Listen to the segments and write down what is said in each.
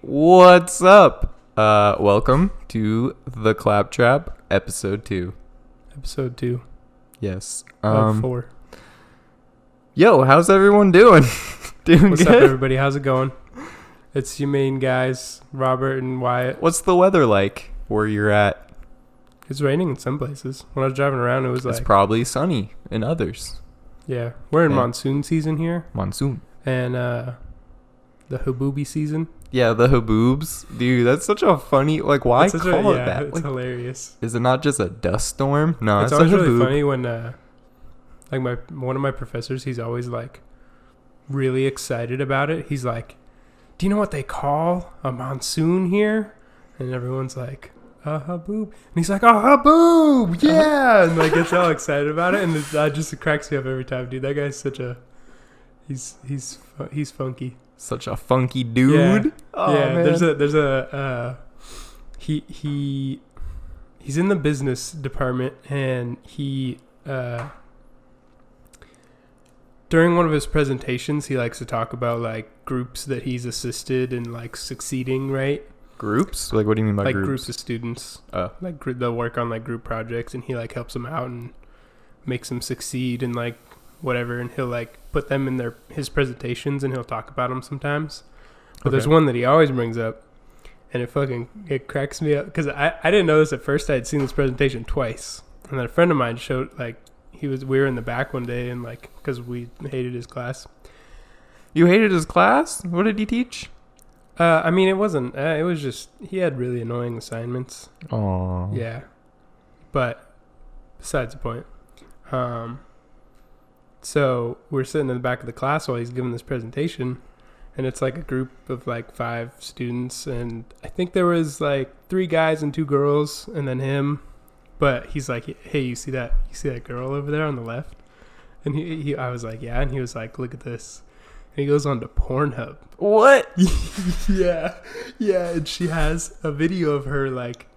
What's up? Welcome to the Claptrap, episode 2. Episode 2 Yes. of 4. Yo, how's everyone doing? Doing What's good? up, everybody? How's it going? It's your main guys, Robert and Wyatt. What's the weather like where you're at? It's raining in some places. When I was driving around, it was It's like... probably sunny in others. Yeah, we're in Yeah. monsoon season here. Monsoon. And the haboobi season. Yeah, the haboobs. Dude, that's such a funny... Like, why It's such call it yeah, that? it's Like, hilarious. is it not just a dust storm? No, It's it's a always really haboob. funny when... one of my professors, he's always like really excited about it. He's like, do you know what they call a monsoon here? And everyone's like, a haboob. And he's like, a haboob, yeah, and like gets all excited about it, and that just cracks me up every time, dude. That guy's such a he's funky. Such a funky dude. Yeah. Oh, Yeah, man. there's a he's in the business department, and he during one of his presentations, he likes to talk about like groups that he's assisted in like succeeding, right? Groups? Like, what do you mean by Like groups? groups of students. Oh. Like they'll work on like group projects, and he like helps them out and makes them succeed and like whatever, and he'll like put them in his presentations, and he'll talk about them sometimes. But there's Okay. one that he always brings up, and it cracks me up because I didn't know this at first. I had seen this presentation twice, and then a friend of mine showed like we were in the back one day, and like because we hated his class. You hated his class? What did he teach? I mean, it wasn't. It was just he had really annoying assignments. Oh. Yeah, but besides the point. So we're sitting in the back of the class while he's giving this presentation, and it's like a group of like 5 students, and I think there was like 3 guys and 2 girls, and then him. But he's like, "Hey, you see that girl over there on the left?" And I was like, "Yeah," and he was like, "Look at this." And he goes on to Pornhub. What? Yeah, and she has a video of her like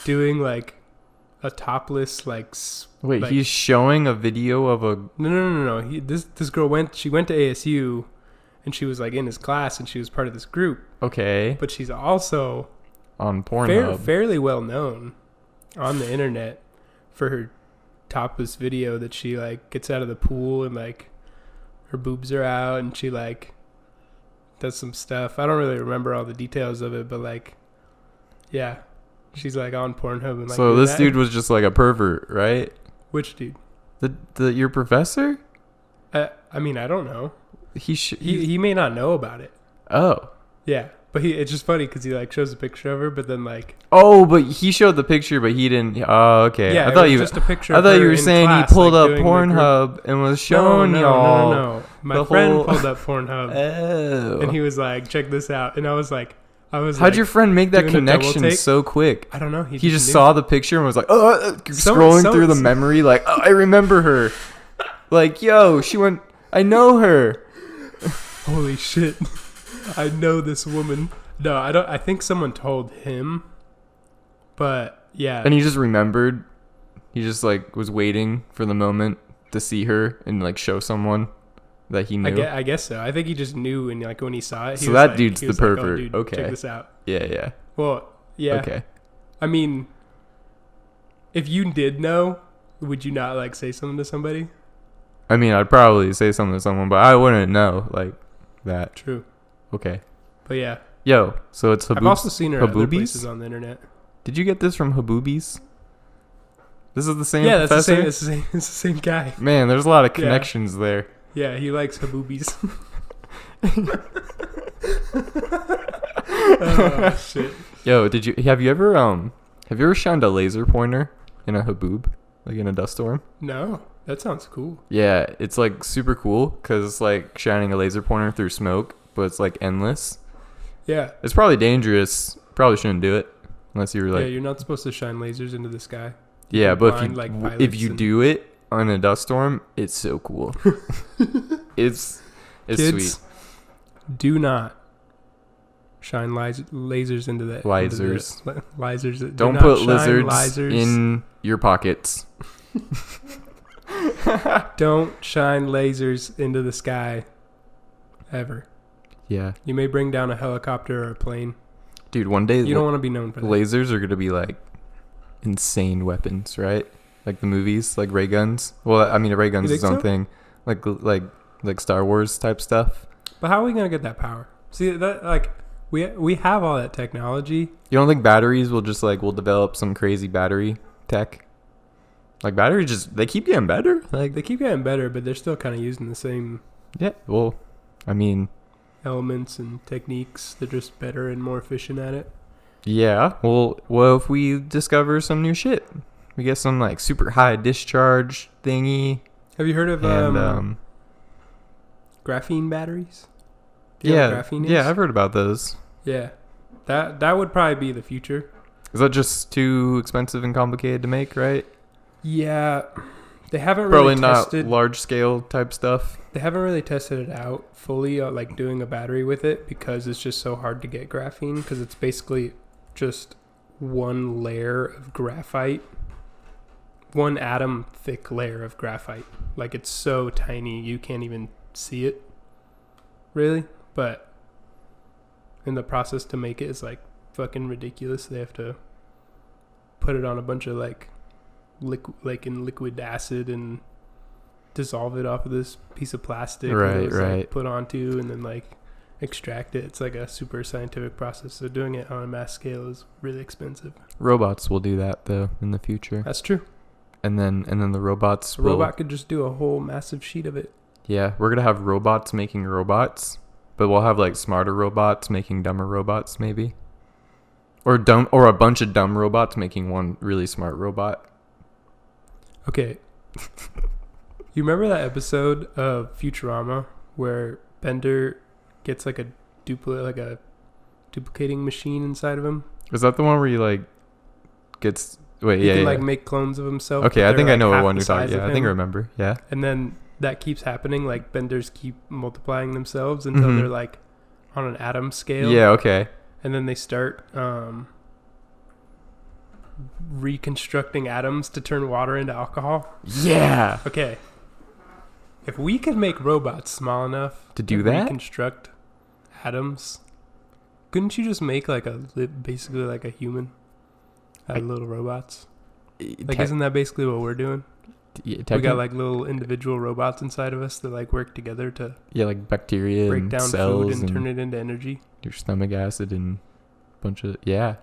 doing like a topless like. Wait, like, he's showing a video of a... No. This girl went to ASU, and she was like in his class, and she was part of this group. Okay. But she's also On Pornhub. fairly well known on the internet for her topless video that she like gets out of the pool, and like her boobs are out, and she like does some stuff. I don't really remember all the details of it, but like, yeah, she's like on Pornhub and like. So doing this that. dude was just like a pervert, right? Which dude? Your professor? I mean, I don't know. He may not know about it. Oh. Yeah, but it's just funny because he like shows a picture of her, but then like. Oh, but he showed the picture, but he didn't... Oh, okay. Yeah, I thought it was you... just a picture. I of thought her you were in saying class, he pulled like, up doing the group. Pornhub and was showing y'all. No. My the friend whole- pulled up Pornhub, Oh. and he was like, "Check this out," and I was like, How'd like, your friend make that doing a double connection take? so quick? I don't know. He just knew. saw the picture and was like, scrolling through the memory, like, oh, I remember her. Like, yo, she went, I know her. Holy shit! I know this woman. No, I don't. I think someone told him, but yeah. And he just remembered. He just, like, was waiting for the moment to see her and, like, show someone that he knew. I guess so. I think he just knew, and like when he saw it, he So was that like, dude's he the was like, pervert. dude, Okay. check this out. Yeah. Well, yeah. Okay. I mean, if you did know, would you not like say something to somebody? I mean, I'd probably say something to someone, but I wouldn't know, like, that. True. Okay. But yeah. Yo, so it's I've also seen her at other Haboobies? places on the internet. Did you get this from Haboobies? This is the same Yeah, that's professor? it's the same guy. Man, there's a lot of Yeah. connections there. Yeah, he likes haboobies. Oh shit. Yo, have you ever shined a laser pointer in a haboob, like in a dust storm? No, that sounds cool. Yeah, it's like super cool because it's like shining a laser pointer through smoke, but it's like endless. Yeah. It's probably dangerous. Probably shouldn't do it unless you were like. Yeah, you're not supposed to shine lasers into the sky. Yeah, but blind, like, if pilots you and- do it on a dust storm, it's so cool. it's Kids, sweet. do not shine lasers into that. Lasers. Lasers. Do Don't not put shine lizards lasers. in your pockets. Don't shine lasers into the sky. Ever. Yeah. You may bring down a helicopter or a plane. Dude, one day you don't want to be known for that. Lasers are gonna be like insane weapons, right? Like the movies, like ray guns. Well, I mean, a ray gun's its own thing. Like Star Wars type stuff. But how are we gonna get that power? See that like we have all that technology. You don't think batteries will just like we'll develop some crazy battery tech? Like batteries just they keep getting better. Like they keep getting better, but they're still kind of using the same. Yeah. Well, I mean, elements and techniques. They're just better and more efficient at it. Yeah. Well, if we discover some new shit, we get some like super high discharge thingy. Have you heard of graphene batteries? Yeah, I've heard about those. Yeah, that would probably be the future. Is that just too expensive and complicated to make, right? Yeah, they haven't probably really not tested large scale type stuff. They haven't really tested it out fully, like doing a battery with it, because it's just so hard to get graphene, because it's basically just one layer of graphite, one atom thick layer of graphite. Like it's so tiny you can't even see it, really. But in the process to make it is like fucking ridiculous. They have to put it on a bunch of like liquid acid and dissolve it off of this piece of plastic, right. Like, put onto and then like extract it. It's like a super scientific process. So doing it on a mass scale is really expensive. Robots will do that though in the future. That's true. And then the robots. A robot could just do a whole massive sheet of it. Yeah, we're gonna have robots making robots, but we'll have like smarter robots making dumber robots, maybe, or a bunch of dumb robots making one really smart robot. Okay. You remember that episode of Futurama where Bender gets like a duplicating machine inside of him? Is that the one where he like gets he can like make clones of himself? Okay, I think I know what one you're talking. Yeah, I think I remember. Yeah. And then that keeps happening. Like Benders keep multiplying themselves until they're like on an atom scale. Yeah. Okay. And then they start reconstructing atoms to turn water into alcohol. Yeah. Okay. If we could make robots small enough to do that, reconstruct atoms, couldn't you just make like basically like a human out of little robots? Like, isn't that basically what we're doing? Yeah, we got like little individual robots inside of us that like work together to like bacteria break down cells food and turn it into energy. Your stomach acid and a bunch of yeah.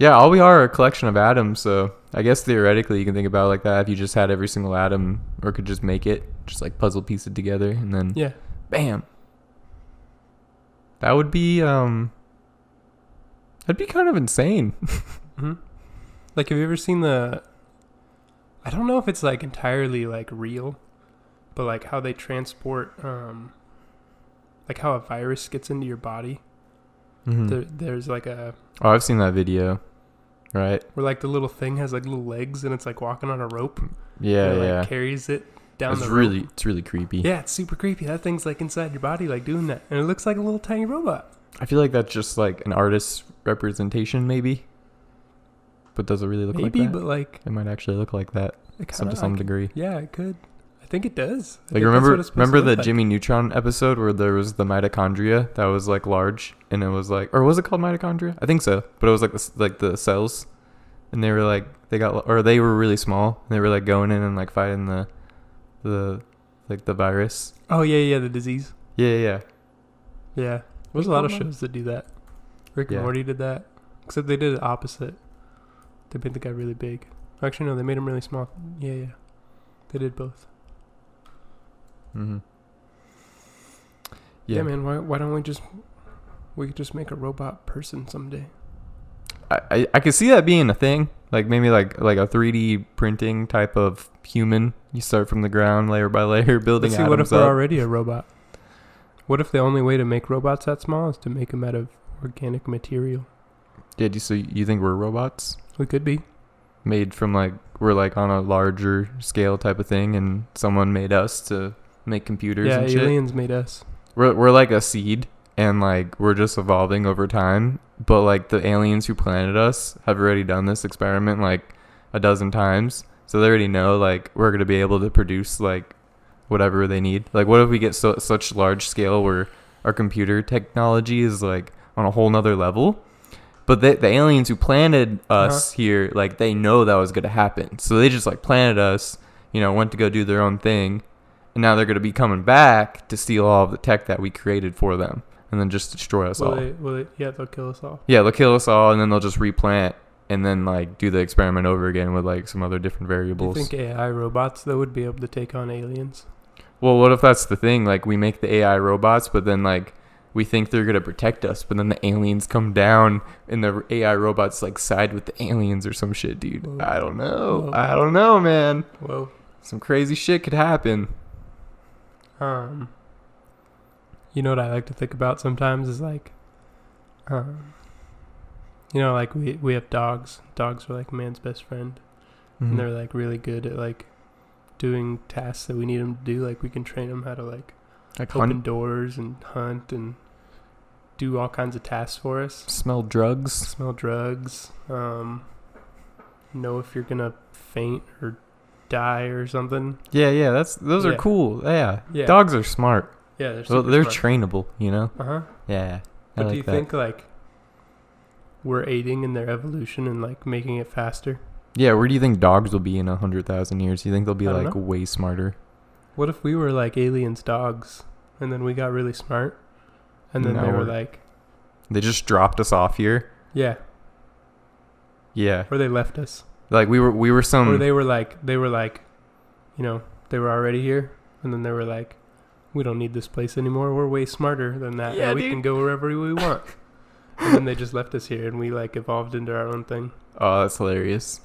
All we are a collection of atoms, so I guess theoretically you can think about it like that. If you just had every single atom, or could just make it, just like puzzle piece it together, and then bam. That would be that'd be kind of insane. Mm-hmm. Like, have you ever seen I don't know if it's like entirely like real, but like how they transport like how a virus gets into your body. Mm-hmm. There's like I've seen that video, right? Where like the little thing has like little legs and it's like walking on a rope. Yeah, and it, yeah. Like, carries it down the rope. It's really creepy. Yeah, it's super creepy. That thing's like inside your body, like doing that, and it looks like a little tiny robot. I feel like that's just like an artist's representation, maybe. But does it really look like that? Maybe, but like it might actually look like that to some degree. Yeah, it could. I think it does. Like remember the Jimmy Neutron episode where there was the mitochondria that was like large, and it was like, or was it called mitochondria? I think so. But it was like the cells, and they were like they were really small, and they were like going in and like fighting the virus. Oh yeah, the disease. Yeah. There's a lot of shows that do that. Rick and Morty did that, except they did it opposite. They made the guy really big. Actually, no, they made him really small. Yeah. They did both. Mm-hmm. Yeah, man. Why don't we could just make a robot person someday? I could see that being a thing. Like maybe like a 3D printing type of human. You start from the ground, layer by layer, building atoms up. What if we're already a robot? What if the only way to make robots that small is to make them out of organic material? Yeah. So you think we're robots? We could be. Made from we're like on a larger scale type of thing, and someone made us to make computers and shit. Yeah, aliens made us. We're like a seed, and like we're just evolving over time, but like the aliens who planted us have already done this experiment like a dozen times, so they already know like we're going to be able to produce like whatever they need. Like what if we get such large scale where our computer technology is like on a whole nother level. But the aliens who planted us here, like, they know that was going to happen. So they just like planted us, you know, went to go do their own thing. And now they're going to be coming back to steal all of the tech that we created for them. And then just destroy us all. Yeah, they'll kill us all. Yeah, they'll kill us all, and then they'll just replant and then like do the experiment over again with like some other different variables. You think AI robots though would be able to take on aliens? Well, what if that's the thing? Like, we make the AI robots, but then like we think they're gonna protect us, but then the aliens come down and the AI robots like side with the aliens or some shit, dude. Whoa. I don't know. I don't know, man. Whoa. Some crazy shit could happen. You know what I like to think about sometimes is like, you know, like we have dogs. Dogs are like man's best friend. Mm-hmm. And they're like really good at like doing tasks that we need them to do. Like we can train them how to like open doors and hunt and do all kinds of tasks for us. Smell drugs. Know if you're gonna faint or die or something. Yeah. Those are cool. Yeah. Dogs are smart. Yeah, they're smart. Trainable, you know? Yeah. But do you think, like, we're aiding in their evolution and, like, making it faster? Yeah, where do you think dogs will be in 100,000 years? Do you think they'll be, like, way smarter? What if we were, like, aliens' dogs, and then we got really smart, and then they were, like... They just dropped us off here? Yeah. Yeah. Or they left us. Like, we were some... Or they were, like, you know, they were already here, and then they were, like... We don't need this place anymore. We're way smarter than that. Yeah, we can go wherever we want. And then they just left us here, and we like evolved into our own thing. Oh, that's hilarious.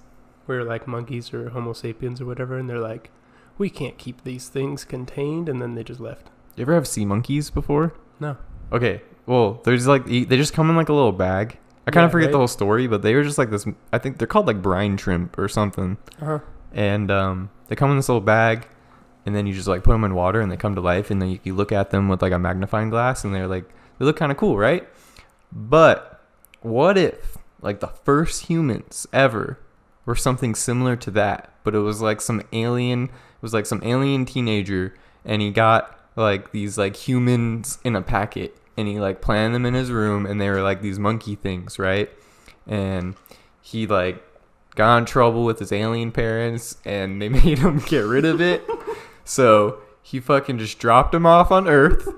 We're like monkeys or Homo sapiens or whatever, and they're like, we can't keep these things contained, and then they just left. You ever have sea monkeys before? No. Okay. Well, there's like they just come in like a little bag. I kind of forget the whole story, but they were just like this. I think they're called like brine shrimp or something. And they come in this little bag. And then you just like put them in water and they come to life, and then you look at them with like a magnifying glass and they look kind of cool, right? But what if like the first humans ever were something similar to that, but it was like some alien teenager, and he got like these like humans in a packet, and he like planted them in his room, and they were like these monkey things, right? And he like got in trouble with his alien parents, and they made him get rid of it. So he fucking just dropped him off on Earth,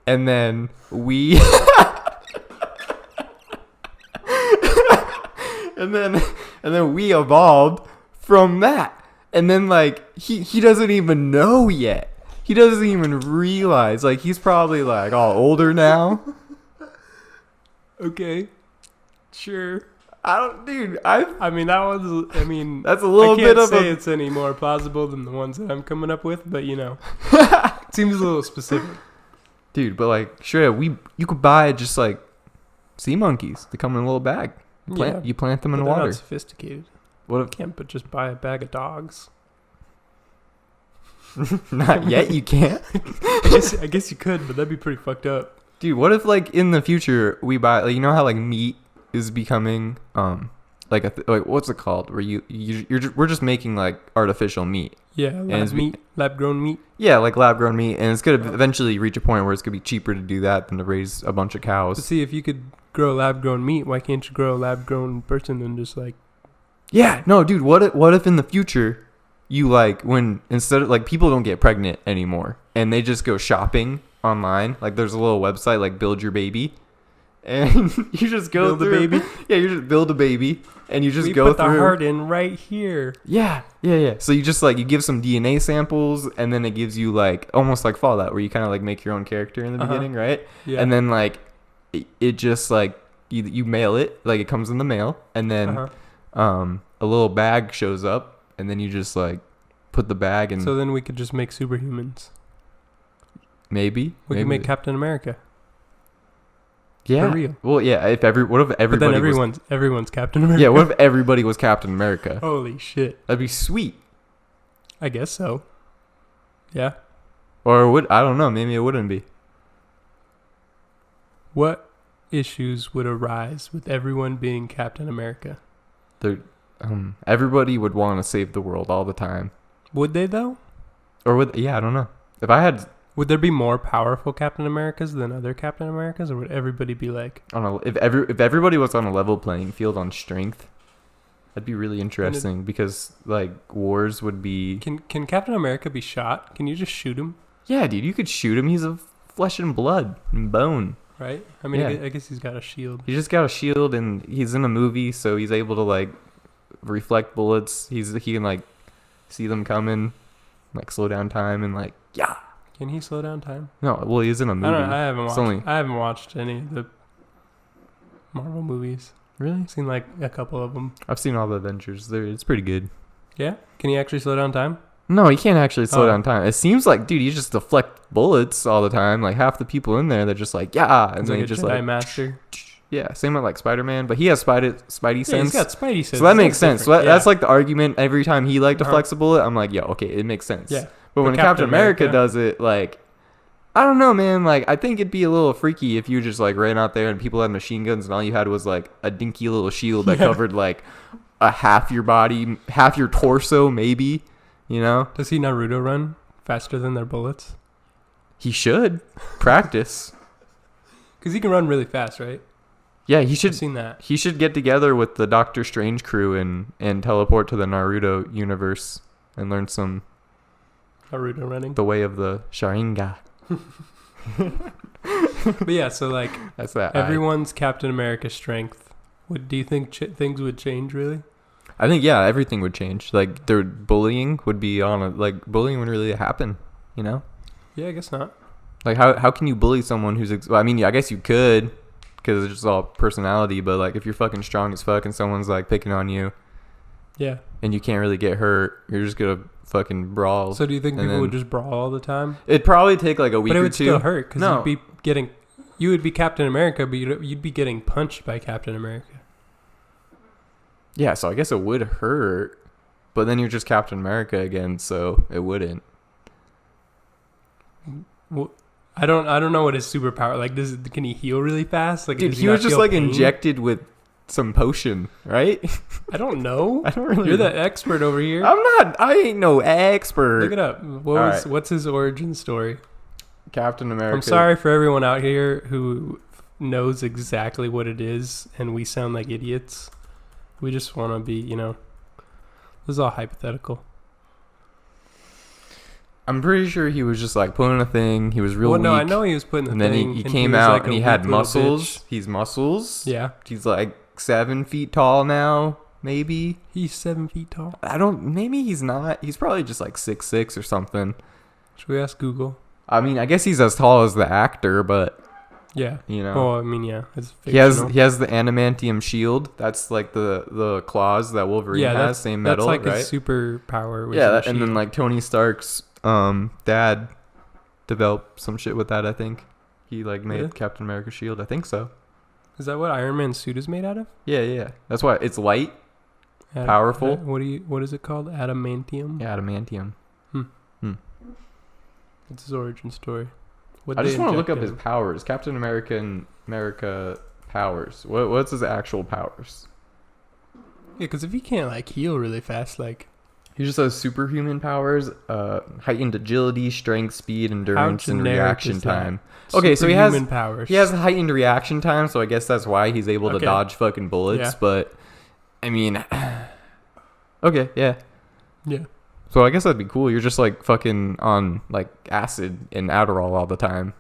and then we and then we evolved from that. And then like he doesn't even know yet. He doesn't even realize. Like, he's probably like all older now. Okay. Sure. I mean, that's a little bit of I can't say it's any more plausible than the ones that I'm coming up with, but you know, it seems a little specific. Dude, but like, sure, you could buy just like sea monkeys. They come in a little bag. You plant them in water. Not sophisticated. What if can't but just buy a bag of dogs? Not yet. You can't. I guess you could, but that'd be pretty fucked up. Dude, what if like in the future we buy, like, you know how like meat is becoming like like what's it called, where we're just making like artificial meat. Yeah, lab grown meat. Yeah, like lab grown meat, and it's gonna eventually reach a point where it's gonna be cheaper to do that than to raise a bunch of cows. But see, if you could grow lab grown meat, why can't you grow a lab grown person and just like? Yeah, no, dude. What if in the future you like, when instead of like, people don't get pregnant anymore and they just go shopping online, like there's a little website like Build Your Baby. And you just go through. Build a baby? Yeah, you just build a baby, and you just go through. We put the heart in right here. Yeah. So you just like, you give some DNA samples, and then it gives you like, almost like Fallout, where you kind of like make your own character in the beginning, right? Yeah. And then like, it just like, you mail it, like it comes in the mail, and then a little bag shows up, and then you just like put the bag in. So then we could just make superhumans. Maybe. We could make Captain America. Yeah. For real. Well, yeah. What if everybody? But then everyone's Captain America. Yeah. What if everybody was Captain America? Holy shit. That'd be sweet. I guess so. Yeah. Or I don't know. Maybe it wouldn't be. What issues would arise with everyone being Captain America? Everybody would want to save the world all the time. Would they though? Or would? Yeah, I don't know. If I had Would there be more powerful Captain Americas than other Captain Americas, or would everybody be like... If everybody was on a level playing field on strength, that'd be really interesting because like wars would be... Can Captain America be shot? Can you just shoot him? Yeah, dude, you could shoot him. He's of flesh and blood and bone. Right? I mean, Yeah. I guess he's got a shield. He just got a shield and he's in a movie, so he's able to like reflect bullets. He can like see them coming, like slow down time and like, yeah. Can he slow down time? No, well, he's in a movie. I don't know. I It's haven't watched any of the Marvel movies. Really? I've seen like a couple of them. I've seen all the Avengers. It's pretty good. Yeah? Can he actually slow down time? No, he can't actually slow down time. It seems like, dude, you just deflect bullets all the time. Like half the people in there, they're just like, yeah, and He's then like he a just Jedi like, master. yeah, same with like Spider-Man, but he has Spidey Yeah, sense. he's got Spidey sense. So that makes sense. So different. that's like the argument every time he like deflects a bullet. I'm like, yeah, okay, it makes sense. Yeah. But when Captain Captain America America does it, like, I don't know, man. Like, I think it'd be a little freaky if you just like ran out there and people had machine guns and all you had was like a dinky little shield that covered like a half your body, half your torso, maybe. You know? Does he Naruto run faster than their bullets? He should practice. Because he can run really fast, right? Yeah, he I've should. seen that. He should get together with the Doctor Strange crew and teleport to the Naruto universe and learn some Naruto running. the way of the Sharingan. But yeah, so like That's that. everyone's Captain America strength. Do you think things would change really? I think yeah, everything would change. Like their bullying would be bullying would really happen. You know? Yeah, I guess not. Like how can you bully someone who's? Well, I mean, yeah, I guess you could, because it's just all personality. But like if you're fucking strong as fuck and someone's like picking on you, Yeah. and you can't really get hurt, you're just gonna fucking brawl. So do you think And people would then- just brawl all the time? It'd probably take like a week But it or would two. still hurt because No. you would be Captain America, but you'd be getting punched by Captain America. Yeah, so I guess it would hurt, but then you're just Captain America again, so it wouldn't. Well, I don't know what his superpower like. Can he heal really fast? Like, Dude, does he not was just feel like pain? injected with some potion, right? I don't know. I don't really. You're the expert over here. I ain't no expert. Look it up. What's his origin story? Captain America. I'm sorry for everyone out here who knows exactly what it is, and we sound like idiots. We just want to be, this is all hypothetical. I'm pretty sure he was just like pulling a thing. He was real weak. No, I know he was putting the and thing. then he and came was out like and a he had weak little muscles. bitch. He's muscles. Yeah. He's like 7 feet tall now, maybe. He's 7 feet tall. Maybe he's not. He's probably just like 6'6" or something. Should we ask Google? I mean, I guess he's as tall as the actor, but Yeah. you know. Well, I mean, yeah. It's He has fictional. the adamantium shield. That's like the claws that Wolverine has. that's, Same metal, that's like right? his superpower. Was Yeah, the and then shield. like Tony Stark's dad developed some shit with that. I think he like made Really? Captain America's shield. I think so. Is that what Iron Man's suit is made out of? Yeah. That's why it's light, powerful. What is it called? Adamantium. Yeah, adamantium. It's his origin story. What'd I they just want to look inject up his him? powers. Captain America powers. What's his actual powers? Yeah, because if he can't like heal really fast, like He just has superhuman powers, heightened agility, strength, speed, endurance, and generic reaction is that? time. Okay, so he has superhuman powers. He has heightened reaction time, so I guess that's why he's able to Okay. dodge fucking bullets. Yeah. But I mean, okay, yeah. Yeah. So I guess that'd be cool. You're just like fucking on like acid and Adderall all the time,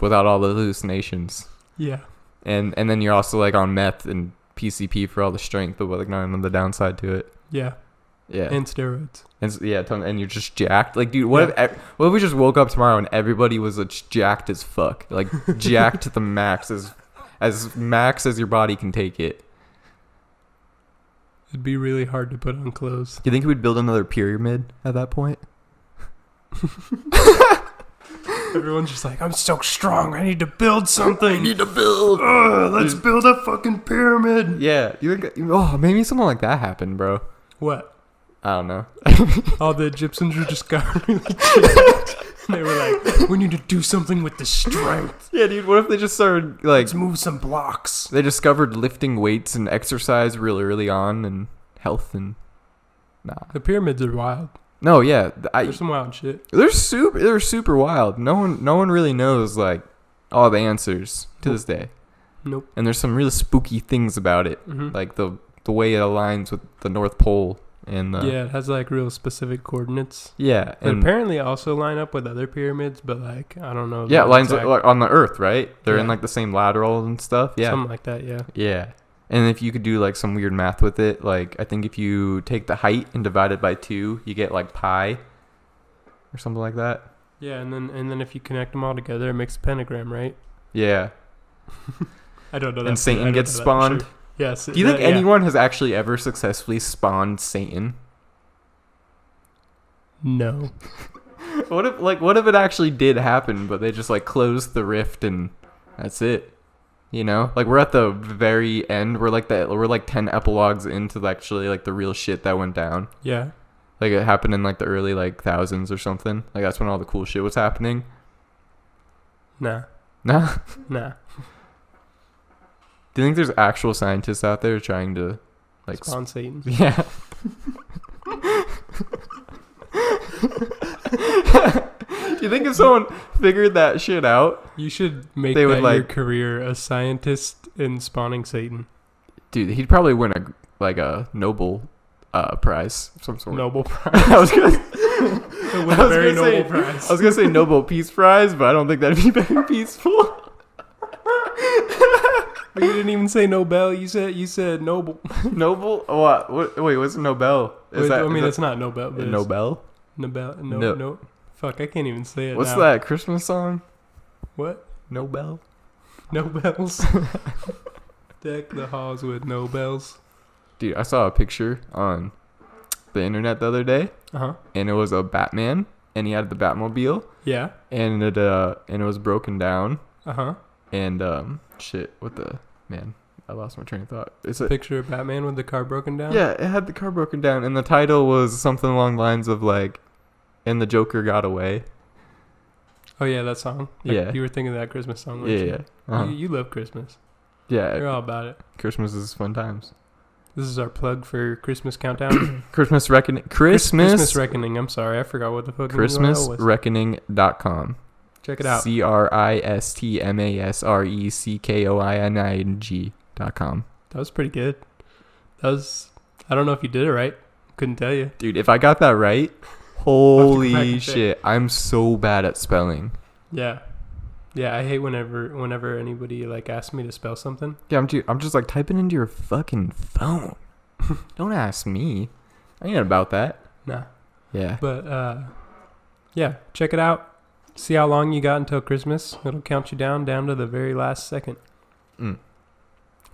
without all the hallucinations. Yeah. And then you're also like on meth and PCP for all the strength, but like none of the downside to it. Yeah. Yeah. And steroids. And you're just jacked. Like, dude, what if we just woke up tomorrow and everybody was jacked as fuck, like jacked to the max, as max as your body can take it? It'd be really hard to put on clothes. Do you think we'd build another pyramid at that point? Everyone's just like, I'm so strong. I need to build something. to build. Let's build a fucking pyramid. Yeah. You think? Oh, maybe something like that happened, bro. What? I don't know. All the Egyptians were just got really jacked. They were like, we need to do something with the strength. Yeah, dude. What if they just started like Let's move some blocks. they discovered lifting weights and exercise really early on and health and nah. The pyramids are wild. No, yeah. There's some wild shit. They're super wild. No one really knows like all the answers to this day. Nope. And there's some really spooky things about it, like the way it aligns with the North Pole and it has like real specific coordinates. Yeah, and apparently also line up with other pyramids, but like I don't know. Yeah, it lines up like on the Earth, right? They're in like the same lateral and stuff. Yeah, something like that. Yeah. Yeah. And if you could do like some weird math with it, like I think if you take the height and divide it by 2, you get like pi or something like that. Yeah, and then if you connect them all together, it makes a pentagram, right? Yeah. I don't know that. And Satan gets spawned. Sure. Yes. Do you think anyone has actually ever successfully spawned Satan? No. What if it actually did happen, but they just like closed the rift and that's it? You know, like we're at the very end. We're like 10 epilogues into actually like the real shit that went down. Yeah. Like it happened in like the early like thousands or something. Like that's when all the cool shit was happening. Nah. Nah. Nah. Do you think there's actual scientists out there trying to like spawn Satan? Yeah. Do you think if someone figured that shit out, you should make that your career, a scientist in spawning Satan? Dude, he'd probably win a Nobel prize of some sort. Nobel Prize. I was gonna prize. I was gonna say Nobel Peace Prize, but I don't think that'd be very peaceful. But you didn't even say Nobel. You said Nobel. Nobel? What? Wait, what's Nobel? It's not Nobel. But Nobel? Nobel? No. Fuck, I can't even say it. What's that Christmas song? What? Nobel? Nobels. Deck the halls with Nobels. Dude, I saw a picture on the internet the other day. And it was a Batman, and he had the Batmobile. Yeah. And it was broken down. And shit, man, I lost my train of thought. It's a picture of Batman with the car broken down? Yeah, it had the car broken down, and the title was something along the lines of like, and the Joker got away. Oh yeah, that song. Yeah. You were thinking of that Christmas song, weren't you? Yeah. You love Christmas. Yeah. You're all about it. Christmas is fun times. This is our plug for Christmas Countdown. Christmas Reckoning. Christmas Reckoning. I'm sorry, I forgot what the fuck ChristmasReckoning.com. Check it out. ChristmasReckoning.com. That was pretty good. I don't know if you did it right. Couldn't tell you. Dude, if I got that right, holy shit. I'm so bad at spelling. Yeah. Yeah, I hate whenever anybody like asks me to spell something. Yeah, I'm just like typing into your fucking phone. Don't ask me. I ain't about that. Nah. Yeah. But yeah, check it out. See how long you got until Christmas. It'll count you down to the very last second. We're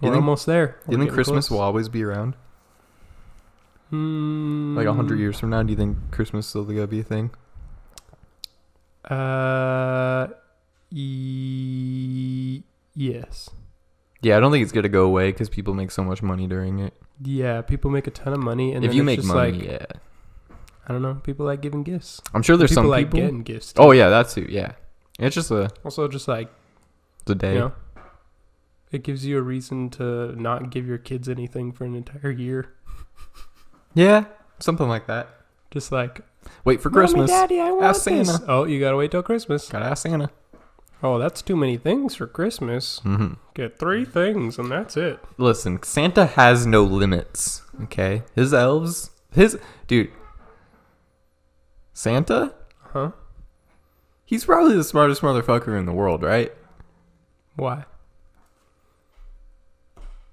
almost there. Do you think Christmas will always be around? Like 100 years from now, do you think Christmas is still gonna be a thing? Yes. Yeah, I don't think it's gonna go away because people make so much money during it. Yeah, people make a ton of money, and if you make money, like, yeah. I don't know. People like giving gifts. I'm sure there's people some like people getting gifts. Too. Oh yeah, that's too. Yeah, it's just also just like the day. You know, it gives you a reason to not give your kids anything for an entire year. Yeah, something like that. Just like wait for Christmas. Daddy, I want ask this. Santa. Oh, you gotta wait till Christmas. Gotta ask Santa. Oh, that's too many things for Christmas. Get 3 things and that's it. Listen, Santa has no limits. Okay, his elves, dude. Santa? He's probably the smartest motherfucker in the world, right? Why?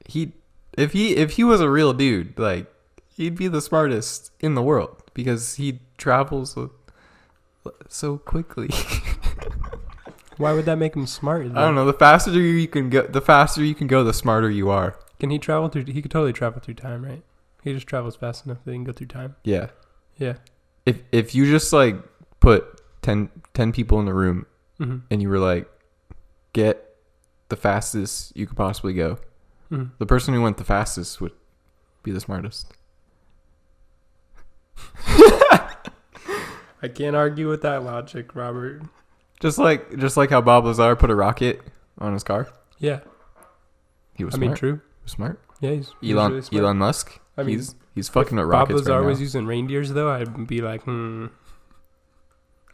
If he was a real dude, like he'd be the smartest in the world because he travels so quickly. Why would that make him smart? I don't know. The faster you can go, the smarter you are. Can he travel through? He could totally travel through time, right? He just travels fast enough that he can go through time. Yeah. Yeah. If you just like put 10 people in the room and you were like, get the fastest you could possibly go, the person who went the fastest would be the smartest. I can't argue with that logic, Robert. Just like how Bob Lazar put a rocket on his car. Yeah. He was smart. True. He was smart. Yeah, he's Elon really smart. Elon Musk. I mean, he's fucking with Bob rockets Lazar right was now. using reindeers, though, I'd be like,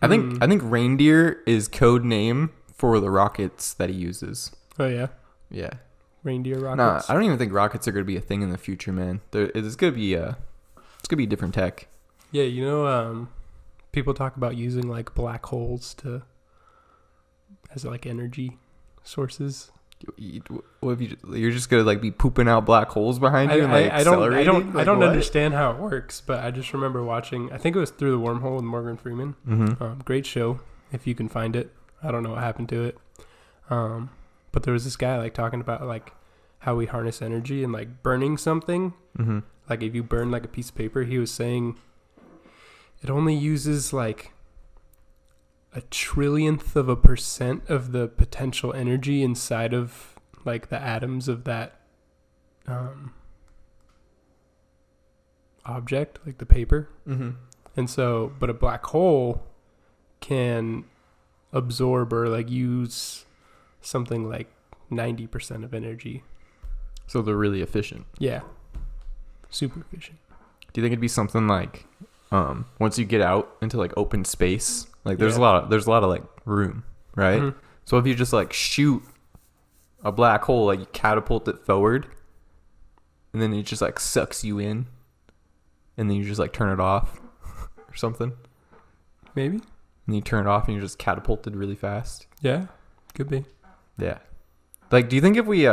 I think reindeer is code name for the rockets that he uses. Oh, yeah? Yeah. Reindeer Nah, rockets? I don't even think rockets are going to be a thing in the future, man. It's going to be different tech. Yeah, you know, people talk about using, like, black holes as, like, energy sources. What if you're just going to, like, be pooping out black holes behind you and, like, accelerating? I don't understand how it works, but I just remember watching, I think it was Through the Wormhole with Morgan Freeman. Mm-hmm. Great show, if you can find it. I don't know what happened to it. But there was this guy, like, talking about, like, how we harness energy and, like, burning something. Mm-hmm. Like, if you burn, like, a piece of paper, he was saying it only uses, like, 0.001% of the potential energy inside of, like, the atoms of that object, like the paper. Mm-hmm. And so, but a black hole can absorb or, like, use something like 90% of energy. So they're really efficient. Yeah. Super efficient. Do you think it'd be something like, once you get out into, like, open space, like, there's a lot of like room, right? Mm-hmm. So if you just, like, shoot a black hole, like, you catapult it forward, and then it just, like, sucks you in, and then you just, like, turn it off or something. Maybe. And you turn it off and you're just catapulted really fast. Yeah. Could be. Yeah. Like, do you think if we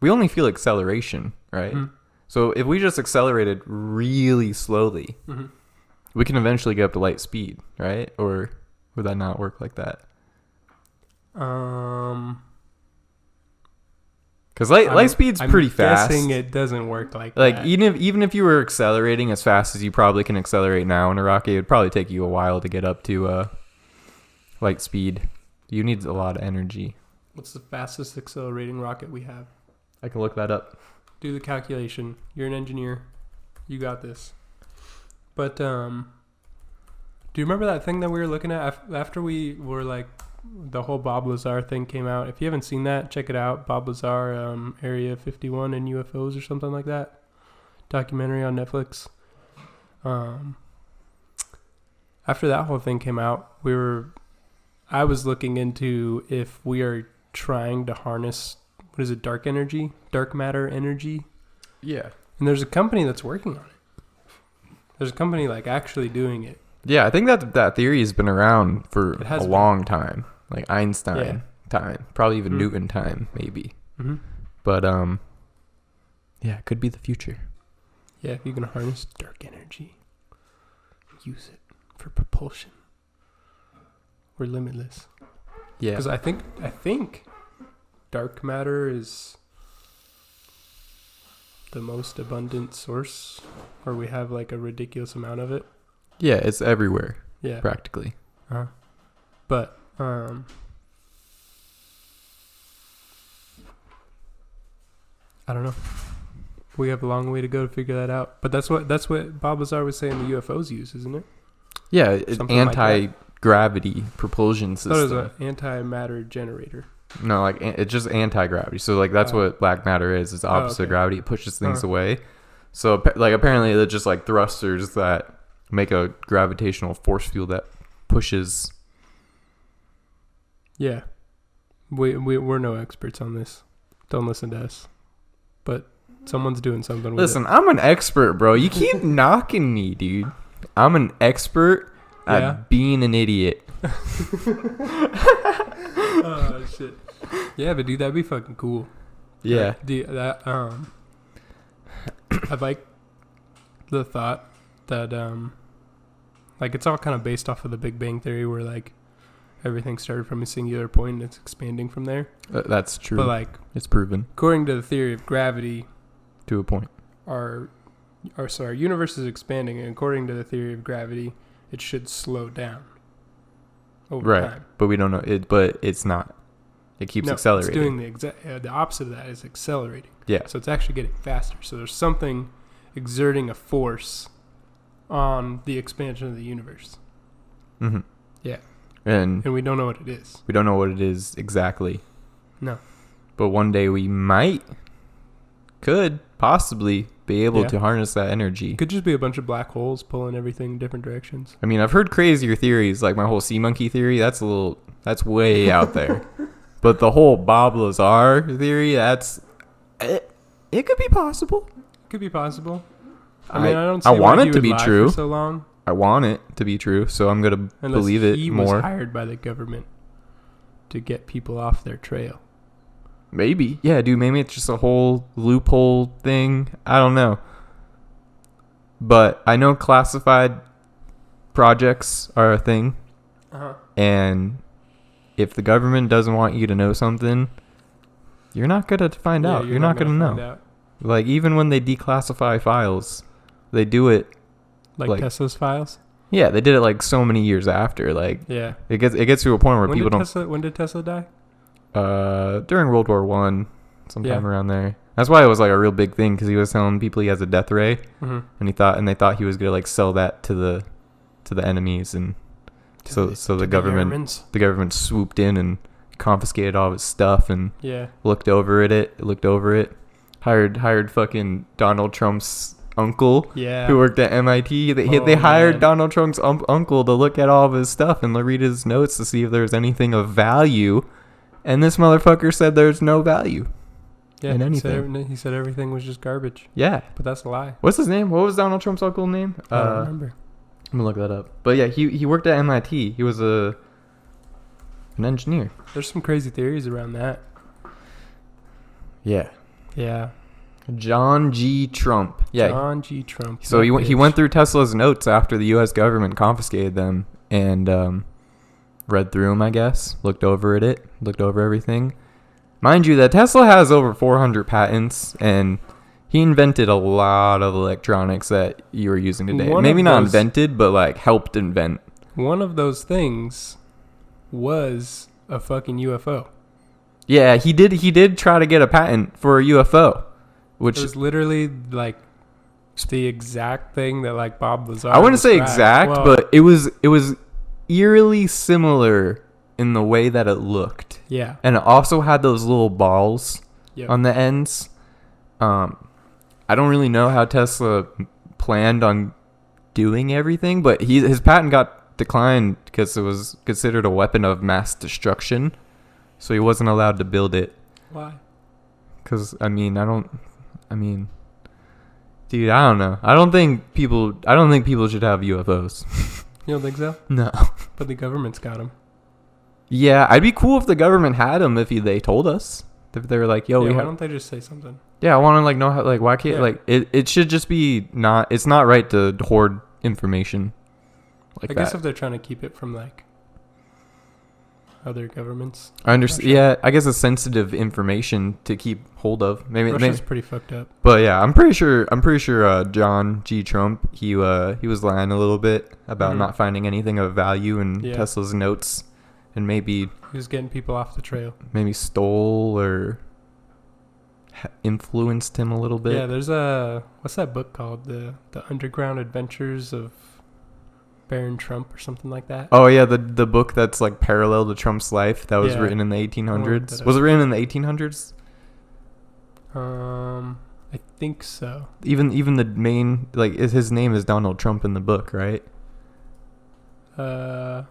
we only feel acceleration, right? Mm-hmm. So if we just accelerated really slowly, Mm-hmm. we can eventually get up to light speed, right? Or would that not work like that? Because light speed's pretty fast. I'm guessing it doesn't work like Like, that. even if you were accelerating as fast as you probably can accelerate now in a rocket, it would probably take you a while to get up to light speed. You need a lot of energy. What's the fastest accelerating rocket we have? I can look that up. Do the calculation. You're an engineer. You got this. But do you remember that thing that we were looking at after we were, like, the whole Bob Lazar thing came out? If you haven't seen that, check it out. Bob Lazar, Area 51 and UFOs or something like that. Documentary on Netflix. After that whole thing came out, I was looking into if we are trying to harness, what is it, dark matter energy. Yeah. And there's a company that's working on it. There's a company, like, actually doing it. Yeah, I think that theory has been around for a been. long time. Like Einstein time. Probably even Newton time, maybe. Mm-hmm. But, yeah, it could be the future. Yeah, if you can harness dark energy, use it for propulsion. We're limitless. Yeah. Because I think dark matter is the most abundant source, or we have, like, a ridiculous amount of it. Yeah, it's everywhere. Yeah. Practically. But I don't know. We have a long way to go to figure that out. But that's what Bob Lazar was saying the UFOs use, isn't it? Yeah, it's anti-gravity propulsion system. I thought it was an antimatter generator. No, like, it's just anti-gravity. So, like, that's what black matter is. It's opposite of gravity. It pushes things away. So, like, apparently they're just, like, thrusters that make a gravitational force field that pushes. Yeah. We're no experts on this. Don't listen to us. But someone's doing something with Listen, I'm an expert, bro. You keep knocking me, dude. I'm an expert at being an idiot. Oh, shit. Yeah, but dude, that'd be fucking cool. Yeah. Like, dude, I like the thought that like, it's all kind of based off of the Big Bang Theory, where, like, everything started from a singular point and it's expanding from there. That's true. But, like, it's proven according to the theory of gravity, to a point. our universe is expanding, and according to the theory of gravity, it should slow down over time. But we don't know it. But it's not. It keeps accelerating. It's doing the opposite of that. Is accelerating. Yeah. So it's actually getting faster. So there's something exerting a force on the expansion of the universe. Mm-hmm. Yeah. And we don't know what it is. We don't know what it is exactly. No. But one day we could possibly be able Yeah. to harness that energy. It could just be a bunch of black holes pulling everything in different directions. I mean, I've heard crazier theories, like my whole sea monkey theory. That's way out there. But the whole Bob Lazar theory, it could be possible. Could be possible. I mean, I don't see I want why it he to would be lie true. for so long. I want it to be true, so I'm gonna Unless believe it he more. was hired by the government to get people off their trail. Maybe, yeah, dude. Maybe it's just a whole loophole thing. I don't know. But I know classified projects are a thing, and if the government doesn't want you to know something, you're not gonna find out. You're not gonna know. Like, even when they declassify files, they do it like Tesla's files. Yeah, they did it like so many years after. Like, Yeah, it gets to a point where people don't. When did Tesla die? During World War I, sometime Yeah. around there. That's why it was like a real big thing, because he was telling people he has a death ray, and they thought he was gonna like sell that to the enemies, and so the government swooped in and confiscated all of his stuff and looked over it. Hired fucking Donald Trump's uncle, who worked at MIT. They hired Donald Trump's uncle to look at all of his stuff and read his notes to see if there's anything of value. And this motherfucker said there's no value in anything. He said everything was just garbage. Yeah. But that's a lie. What's his name? What was Donald Trump's uncle's name? I don't remember. I'm going to look that up. But yeah, he worked at MIT. He was an engineer. There's some crazy theories around that. Yeah. Yeah. John G. Trump. Yeah. John G. Trump. So he went through Tesla's notes after the U.S. government confiscated them and read through them, I guess. Looked over everything. Mind you, that Tesla has over 400 patents, and he invented a lot of electronics that you are using today. Maybe not invented, but like helped invent. One of those things was a fucking UFO. Yeah, he did try to get a patent for a UFO, which it was literally like the exact thing that like Bob Lazar. I wouldn't say exact, but it was eerily similar in the way that it looked. Yeah. And it also had those little balls on the ends. I don't really know how Tesla planned on doing everything, but his patent got declined because it was considered a weapon of mass destruction. So he wasn't allowed to build it. Why? Because, dude, I don't know. I don't think people should have UFOs. You don't think so? No. But the government's got them. Yeah, I'd be cool if the government had them if they told us. If they were like, yo, why don't they just say something? Yeah, I want to like know how, like, why can't it should just be not. It's not right to hoard information like that. I guess if they're trying to keep it from like other governments. I understand. Yeah, I guess it's sensitive information to keep hold of. Maybe Russia's pretty fucked up. But yeah, I'm pretty sure John G. Trump he was lying a little bit about not finding anything of value in Tesla's notes, and maybe he was getting people off the trail. Maybe stole or influenced him a little bit. Yeah, there's what's that book called? The Underground Adventures of Baron Trump or something like that. Oh yeah, the book that's like parallel to Trump's life that was written in the 1800s. Was it written in the 1800s? I think so. Even the main his name is Donald Trump in the book, right? I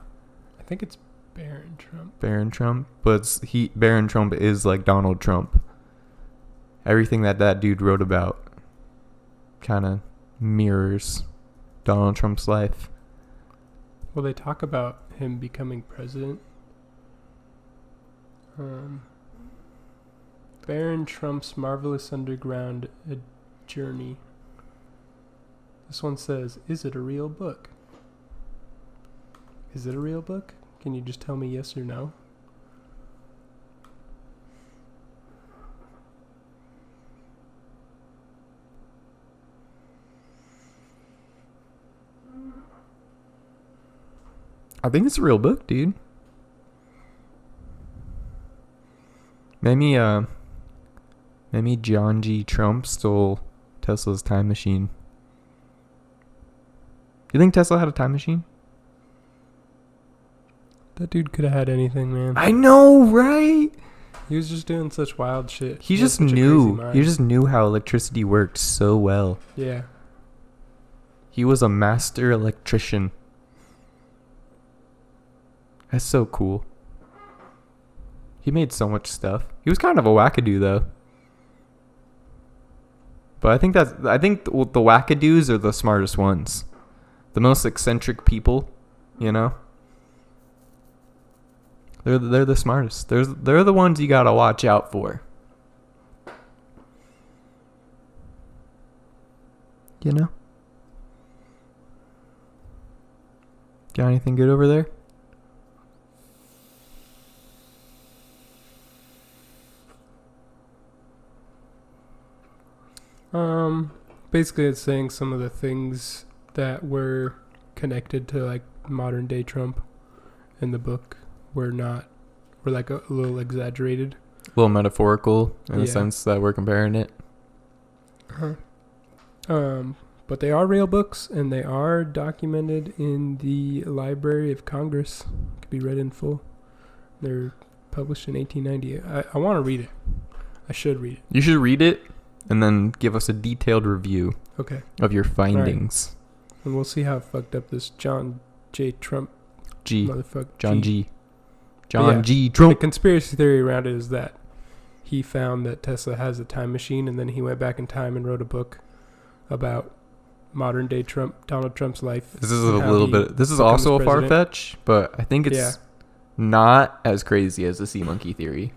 think it's Baron Trump. Baron Trump, but Baron Trump is like Donald Trump. Everything that dude wrote about kind of mirrors Donald Trump's life. Well, they talk about him becoming president. Baron Trump's Marvelous Underground Journey. This one says, is it a real book? Is it a real book? Can you just tell me yes or no? I think it's a real book, dude. Maybe John G. Trump stole Tesla's time machine. You think Tesla had a time machine? That dude could have had anything, man. I know, right? He was just doing such wild shit. He had just such a knew. crazy mind. He just knew how electricity worked so well. Yeah. He was a master electrician. That's so cool. He made so much stuff. He was kind of a wackadoo though. But I think the wackadoos are the smartest ones. The most eccentric people, you know? They're the smartest. They're the ones you gotta watch out for. You know? Got anything good over there? Basically it's saying some of the things that were connected to like modern day Trump in the book were like a little exaggerated. A little metaphorical in the Yeah. sense that we're comparing it. But they are real books and they are documented in the Library of Congress. Could be read in full. They're published in 1890. I want to read it. I should read it. You should read it and then give us a detailed review Okay. of your findings. And we'll see how fucked up this John J. Trump G. motherfucker. John G. But John yeah, G. The Trump. conspiracy theory around it is that he found that Tesla has a time machine and then he went back in time and wrote a book about modern day Donald Trump's life. This is a little bit. This is also a far fetch, but I think it's not as crazy as the sea monkey theory.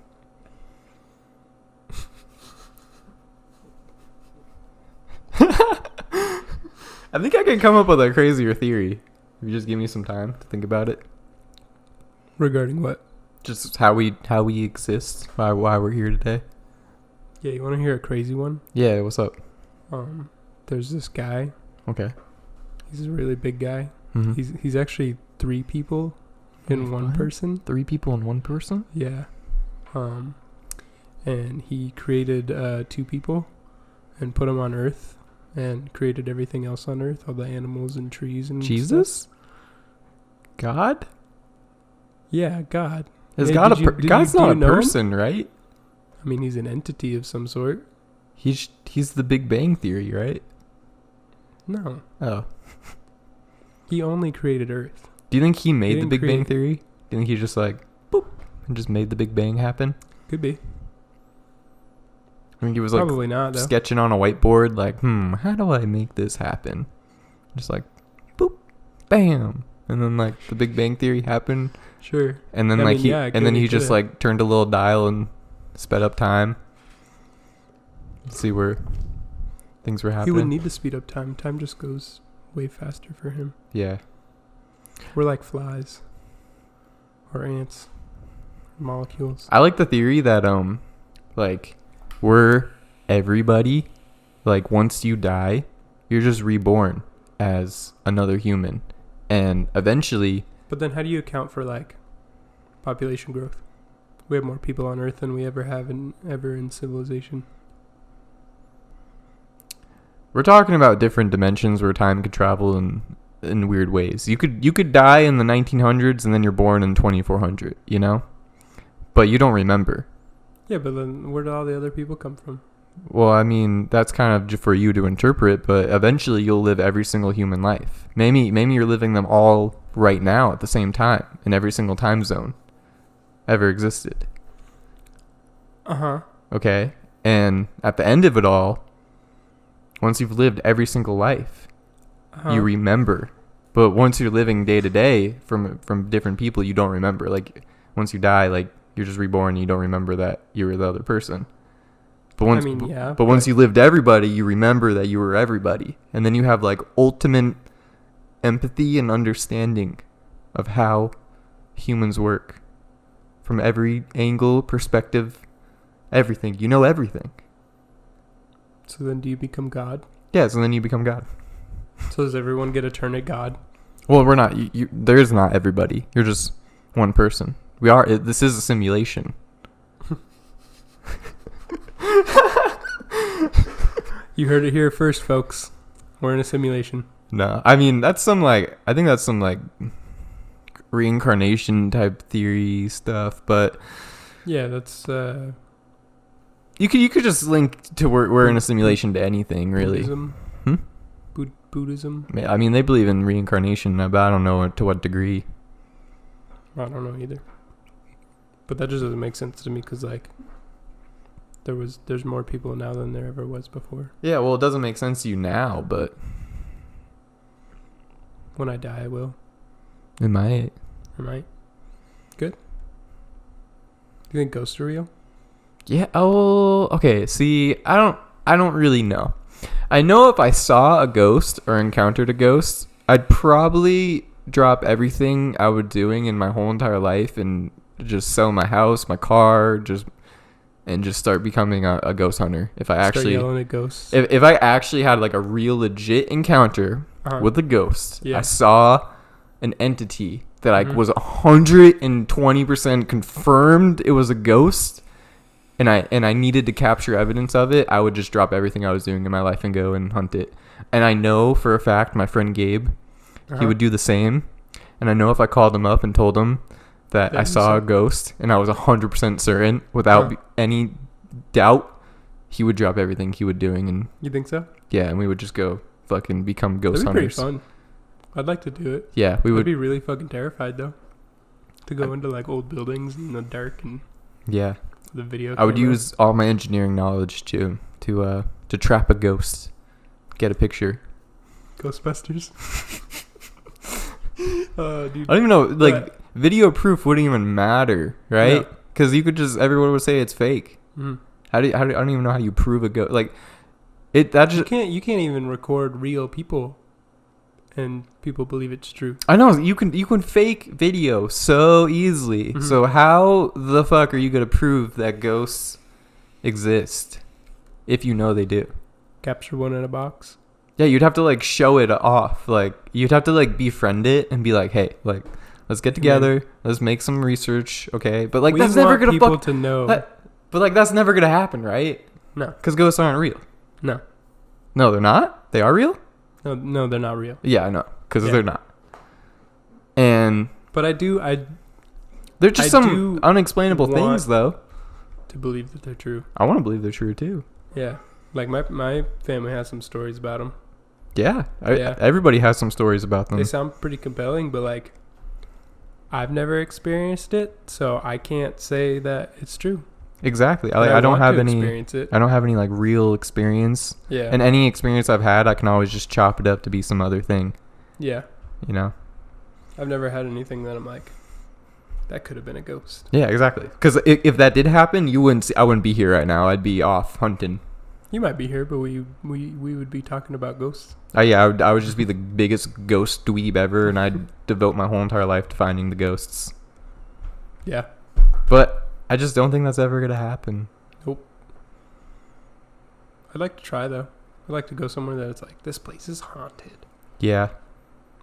I think I can come up with a crazier theory. If you just give me some time to think about it. Regarding what? Just how we exist, why we're here today. Yeah, you want to hear a crazy one? Yeah, what's up? There's this guy. Okay. He's a really big guy. Mm-hmm. He's actually 3 people in one person. 3 people in one person? Yeah. And he created 2 people and put them on Earth and created everything else on Earth, all the animals and trees and Jesus? stuff. God? Yeah, God. Is Hey, God God's not a know him? person, right? I mean, he's an entity of some sort. He's the Big Bang Theory, right? No. Oh. He only created Earth. Do you think he made the didn't Big Bang create- Theory? Do you think he just like boop and just made the Big Bang happen? Could be. I think he was like Probably not, though. sketching on a whiteboard, like, how do I make this happen? Just like, boop, bam, and then like the Big Bang Theory happened. Sure. And then he just like turned a little dial and sped up time. See where things were happening. He wouldn't need to speed up time. Time just goes way faster for him. Yeah. We're like flies. Or ants. Molecules. I like the theory that like we're everybody. Like once you die, you're just reborn as another human. And eventually But then how do you account for like population growth? We have more people on Earth than we ever have ever in civilization. we're talking about different dimensions where time could travel in weird ways. You could die in the 1900s and then you're born in 2400, you know? But you don't remember. Yeah, but then where do all the other people come from? Well, I mean, that's kind of for you to interpret, but eventually you'll live every single human life. Maybe you're living them all right now at the same time in every single time zone ever existed. Uh-huh. Okay? And at the end of it all, once you've lived every single life, you remember. But once you're living day to day from different people, you don't remember. Like once you die, like you're just reborn, and you don't remember that you were the other person. But once you lived everybody, you remember that you were everybody. And then you have like ultimate empathy and understanding of how humans work from every angle, perspective, everything. You know everything. So then do you become God? Yeah, so then you become God. So does everyone get a turn at God? Well, we're not. There is not everybody. You're just one person. We are. This is a simulation. You heard it here first, folks. We're in a simulation. No, I mean I think that's some like reincarnation type theory stuff, but Yeah, that's You could just link to we're in a simulation to anything, really. Buddhism. Buddhism. I mean, they believe in reincarnation, but I don't know to what degree. I don't know either. But that just doesn't make sense to me because, like, there's more people now than there ever was before. Yeah, well, it doesn't make sense to you now, but when I die, I will. it might. It might. Good. Do you think ghosts are real? Yeah. Oh, okay. See, I don't really know. I know if I saw a ghost or encountered a ghost, I'd probably drop everything I was doing in my whole entire life and just sell my house, my car, and just start becoming a ghost hunter. If I actually start yelling at ghosts. If I actually had like a real legit encounter with a ghost, I saw an entity that I was 120% confirmed it was a ghost, and I needed to capture evidence of it, I would just drop everything I was doing in my life and go and hunt it. And I know for a fact my friend Gabe, he would do the same. And I know if I called him up and told him that I saw a ghost and I was 100% certain without any doubt, he would drop everything he was doing. And you think so? Yeah, and we would just go fucking become ghost That'd be hunters. pretty fun. I'd like to do it. Yeah, we would. I'd be really fucking terrified though, to go into like old buildings in the dark and the video. I would use all my engineering knowledge to trap a ghost, get a picture. Ghostbusters. Dude. I don't even know. Like video proof wouldn't even matter, right? Because you could just everyone would say it's fake. Mm-hmm. I don't even know how you prove a ghost. Like it that just you can't even record real people, and people believe it's true. I know you can fake video so easily. Mm-hmm. So how the fuck are you gonna prove that ghosts exist if you know they do? Capture one in a box. Yeah, you'd have to like show it off. Like you'd have to like befriend it and be like, hey, like let's get together, let's make some research, okay? But like that's never gonna people to know. But like that's never gonna happen, right? No, because ghosts aren't real. No, they're not. They are real. No, they're not real. Yeah, I know, because they're not. And but they're just some unexplainable things, though. To believe that they're true. I want to believe they're true too. Yeah, like my family has some stories about them. Yeah, everybody has some stories about them. They sound pretty compelling, but like I've never experienced it, so I can't say that it's true. Exactly. I don't have any experience it. I don't have any like real experience. Yeah. And any experience I've had, I can always just chop it up to be some other thing. Yeah. You know. I've never had anything that I'm like, that could have been a ghost. Yeah, exactly. Because if that did happen, I wouldn't be here right now. I'd be off hunting. You might be here, but we would be talking about ghosts. I would just be the biggest ghost dweeb ever, and I'd devote my whole entire life to finding the ghosts. Yeah. But I just don't think that's ever going to happen. Nope. I'd like to try, though. I'd like to go somewhere that it's like, this place is haunted. Yeah.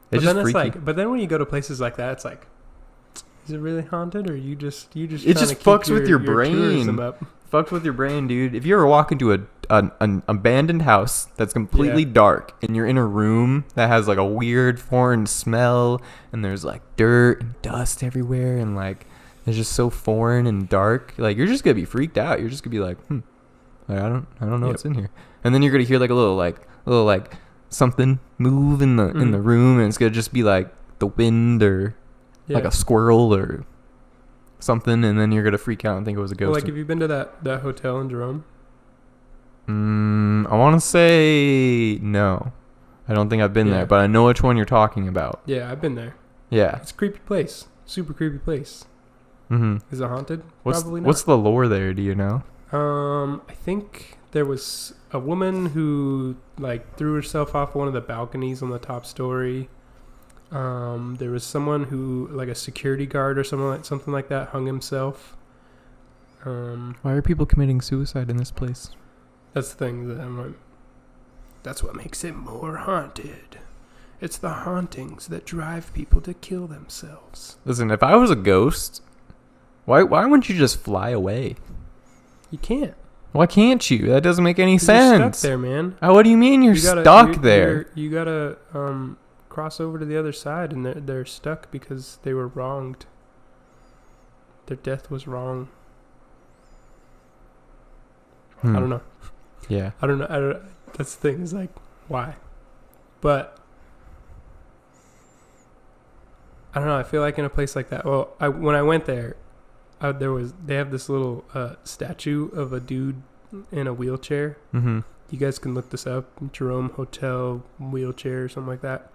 But then it's like, but then when you go to places like that, it's like, is it really haunted, or you just it just fucks with your brain. Fucks with your brain, dude. If you ever walk into an abandoned house that's completely dark, and you're in a room that has like a weird foreign smell, and there's like dirt and dust everywhere, and like it's just so foreign and dark, like you're just gonna be freaked out. You're just gonna be like, like, I don't know what's in here, and then you're gonna hear like a little something move in the room, and it's gonna just be like the wind or like a squirrel or something, and then you're gonna freak out and think it was a ghost. Well, like, have you been to that hotel in Jerome? I want to say no. I don't think I've been there, but I know which one you're talking about. Yeah, I've been there. Yeah, it's a creepy place. Super creepy place. Is it haunted? Probably not. What's the lore there? Do you know? I think there was a woman who like threw herself off one of the balconies on the top story. There was someone who, like a security guard or something like that, hung himself. Why are people committing suicide in this place? That's the thing that I'm like, that's what makes it more haunted. It's the hauntings that drive people to kill themselves. Listen, if I was a ghost, why wouldn't you just fly away? You can't. Why can't you? That doesn't make any sense. You're stuck there, man. Oh, what do you mean you're stuck there? You gotta cross over to the other side, and they're stuck because they were wronged. Their death was wrong. I don't know. Yeah. I don't know. That's the thing. Is like, why? But I don't know. I feel like in a place like that. Well, when I went there, they have this little statue of a dude in a wheelchair. Mm-hmm. You guys can look this up. Jerome Hotel wheelchair or something like that.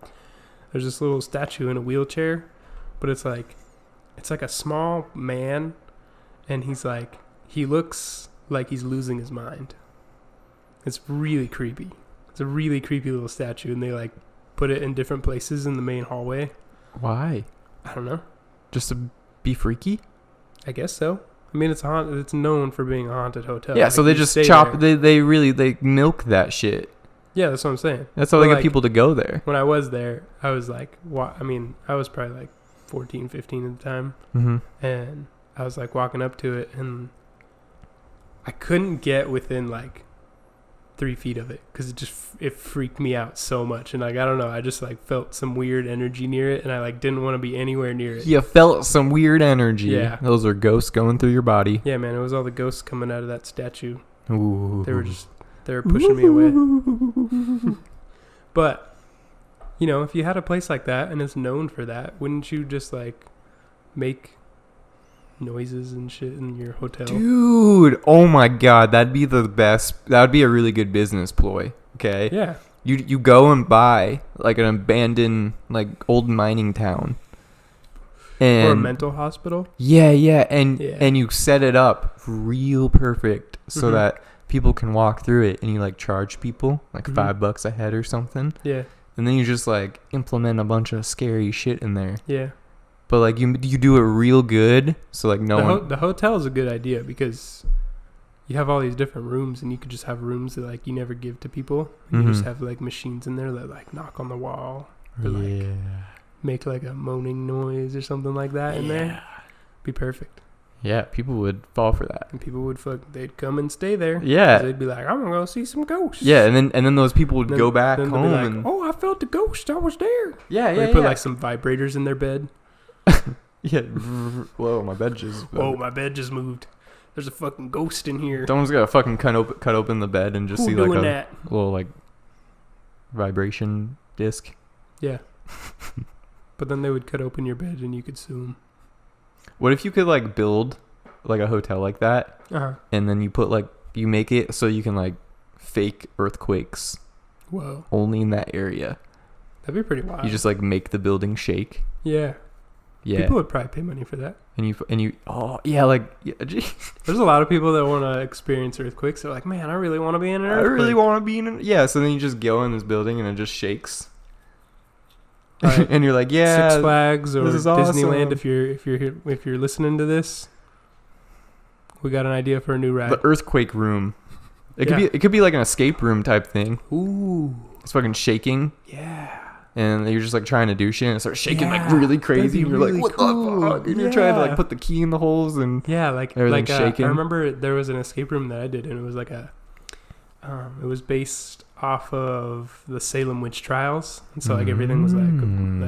There's this little statue in a wheelchair, but it's like a small man, and he looks like he's losing his mind. It's really creepy. It's a really creepy little statue, and they like put it in different places in the main hallway. Why? I don't know. Just to be freaky? I guess so. I mean, it's known for being a haunted hotel. Yeah, like, so they just chop. They really milk that shit. Yeah, that's what I'm saying. That's how they get people to go there. When I was there, I was like, I mean, I was probably like 14, 15 at the time. Mm-hmm. And I was like walking up to it, and I couldn't get within like 3 feet of it because it freaked me out so much. And like, I don't know, I just like felt some weird energy near it, and I like didn't want to be anywhere near it. You felt some weird energy. Yeah. Those are ghosts going through your body. Yeah, man, it was all the ghosts coming out of that statue. Ooh. They were pushing me away. But, you know, if you had a place like that and it's known for that, wouldn't you just like make noises and shit in your hotel? Dude, oh my god, that'd be the best. That would be a really good business ploy. Okay. Yeah. You go and buy like an abandoned like old mining town. And or a mental hospital. Yeah, and you set it up real perfect so that people can walk through it, and you like charge people like $5 a head or something. Yeah. And then you just like implement a bunch of scary shit in there. Yeah. But like you do it real good, so like the hotel is a good idea because you have all these different rooms, and you could just have rooms that like you never give to people. And you just have like machines in there that like knock on the wall or like make like a moaning noise or something like that in there. Be perfect. Yeah, people would fall for that. And people would they'd come and stay there. Yeah. They'd be like, I'm gonna go see some ghosts. Yeah, and then those people would go back home like, and oh, I felt the ghost. I was there. Yeah, They put like some vibrators in their bed. Yeah. Whoa, my bed just moved. There's a fucking ghost in here. Someone's gotta fucking cut open the bed and just see like a little like vibration disc. Yeah. But then they would cut open your bed and you could sue them. What if you could like build like a hotel like that, and then you make it so you can like fake earthquakes. Whoa. Only in that area. That'd be pretty wild. You just like make the building shake. Yeah. Yeah. People would probably pay money for that. And you There's a lot of people that want to experience earthquakes. They're like, man, I really want to be in an earthquake. I really want to be in an... Yeah, so then you just go in this building and it just shakes. Right. And you're like, yeah, Six Flags or Disneyland. Awesome. If you're listening to this, we got an idea for a new ride. The earthquake room. It could be like an escape room type thing. Ooh. It's fucking shaking. Yeah. And you're just like trying to do shit and it starts shaking like really crazy. And you're really like, what cool. the fuck? And you're trying to like put the key in the holes and everything's shaking. I remember there was an escape room that I did, and it was like it was based off of the Salem witch trials, and so like everything was like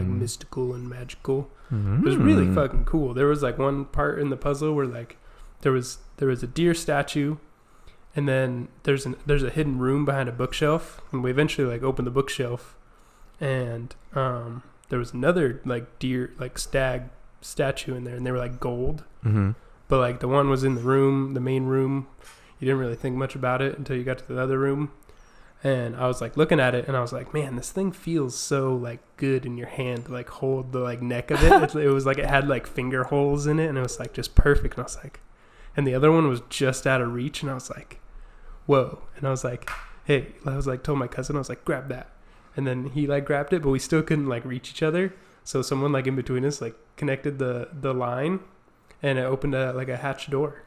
mystical and magical. It was really fucking cool. There was like one part in the puzzle where like there was a deer statue, and then there's a hidden room behind a bookshelf, and we eventually like opened the bookshelf, and there was another like deer like stag statue in there, and they were like gold. But like the one was in the main room. You didn't really think much about it until you got to the other room. And I was like looking at it, and I was like, man, this thing feels so like good in your hand to like hold the like neck of it. It was like it had like finger holes in it, and it was like just perfect. And I was like, and the other one was just out of reach, and I was like, whoa. And I was like, hey, I was like told my cousin, I was like, grab that. And then he like grabbed it, but we still couldn't like reach each other. So someone like in between us like connected the line, and it opened a hatch door.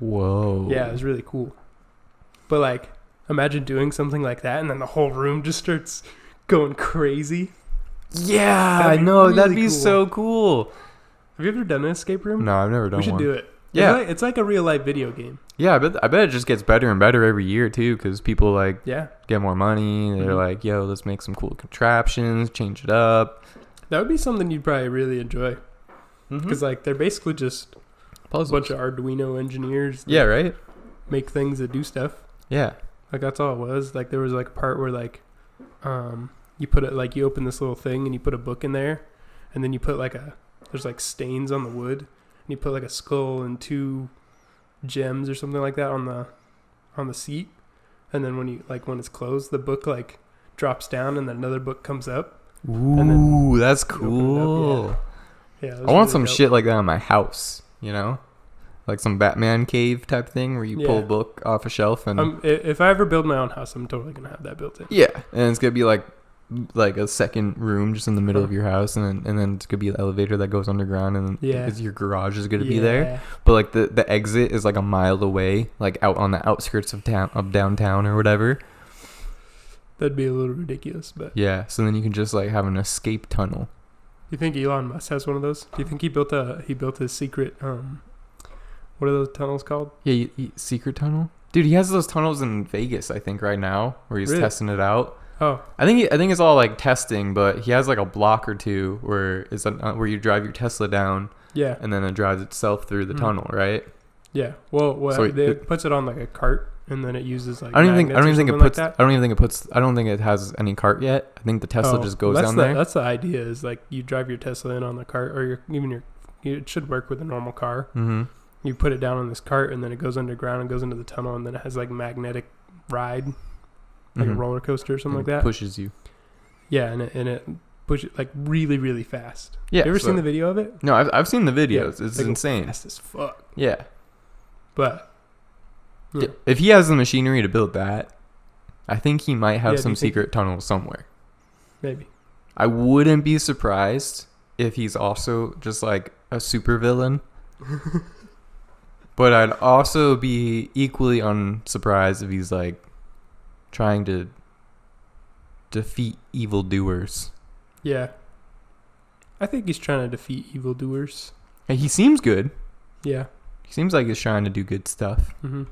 Whoa. Yeah, it was really cool. But like, imagine doing something like that, and then the whole room just starts going crazy. Yeah, I know. Really that'd be cool. so cool. Have you ever done an escape room? No, I've never done one. We should do it. Yeah. It's like a real life video game. Yeah, I bet it just gets better and better every year too, because people like get more money. They're like, yo, let's make some cool contraptions, change it up. That would be something you'd probably really enjoy. Because like they're basically just puzzles. A bunch of Arduino engineers. Yeah, right? make things that do stuff. Yeah. Like that's all it was. Like there was like a part where like, you put it like you open this little thing and you put a book in there, and then you put like there's like stains on the wood, and you put like a skull and 2 gems or something like that on the seat, and then when it's closed, the book like drops down and then another book comes up. Ooh, that's cool. Yeah, I want some shit like that in my house, you know? Like some Batman cave type thing where you pull a book off a shelf and... if I ever build my own house, I'm totally going to have that built in. Yeah, and it's going to be like a second room just in the middle of your house, and then it's going to be an elevator that goes underground, and then your garage is going to be there. But like the exit is like a mile away, like out on the outskirts of downtown or whatever. That'd be a little ridiculous, but... Yeah, so then you can just like have an escape tunnel. You think Elon Musk has one of those? Do you think he built his secret... what are those tunnels called? Yeah, secret tunnel? Dude, he has those tunnels in Vegas, I think, right now, where he's testing it out. Oh. I think it's all like testing, but he has like a block or two where you drive your Tesla down. Yeah. And then it drives itself through the tunnel, right? Yeah. Well, so it puts it on like a cart, and then it uses like I don't even think it has any cart yet. I think the Tesla just goes down there. That's the idea, is like you drive your Tesla in on the cart, or it should work with a normal car. Mm-hmm. You put it down on this cart, and then it goes underground and goes into the tunnel, and then it has like magnetic ride, like a roller coaster or something like that. Pushes you. Yeah, and it pushes like really, really fast. Yeah. You ever seen the video of it? No, I've seen the videos. It's like insane. Fast as fuck. Yeah. But if he has the machinery to build that, I think he might have some secret tunnel somewhere. Maybe. I wouldn't be surprised if he's also just like a supervillain. But I'd also be equally unsurprised if he's like trying to defeat evildoers. Yeah. I think he's trying to defeat evildoers. And he seems good. Yeah. He seems like he's trying to do good stuff. Mm-hmm.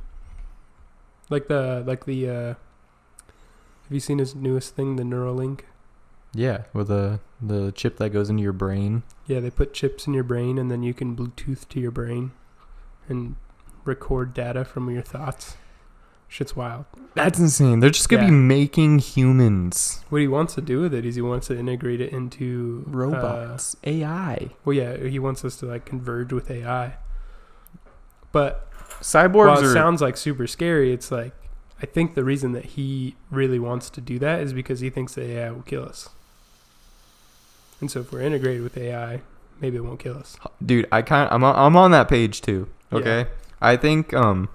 Have you seen his newest thing, the Neuralink? Yeah, with the chip that goes into your brain. Yeah, they put chips in your brain, and then you can Bluetooth to your brain and record data from your thoughts. Shit's wild. That's insane. They're just gonna be making humans. What he wants to do with it is he wants to integrate it into robots, AI. Well, yeah, he wants us to like converge with AI. But cyborgs while it sounds like super scary, it's like I think the reason that he really wants to do that is because he thinks that AI will kill us. And so if we're integrated with AI, maybe it won't kill us. Dude, I'm on that page too. Okay, yeah. I think I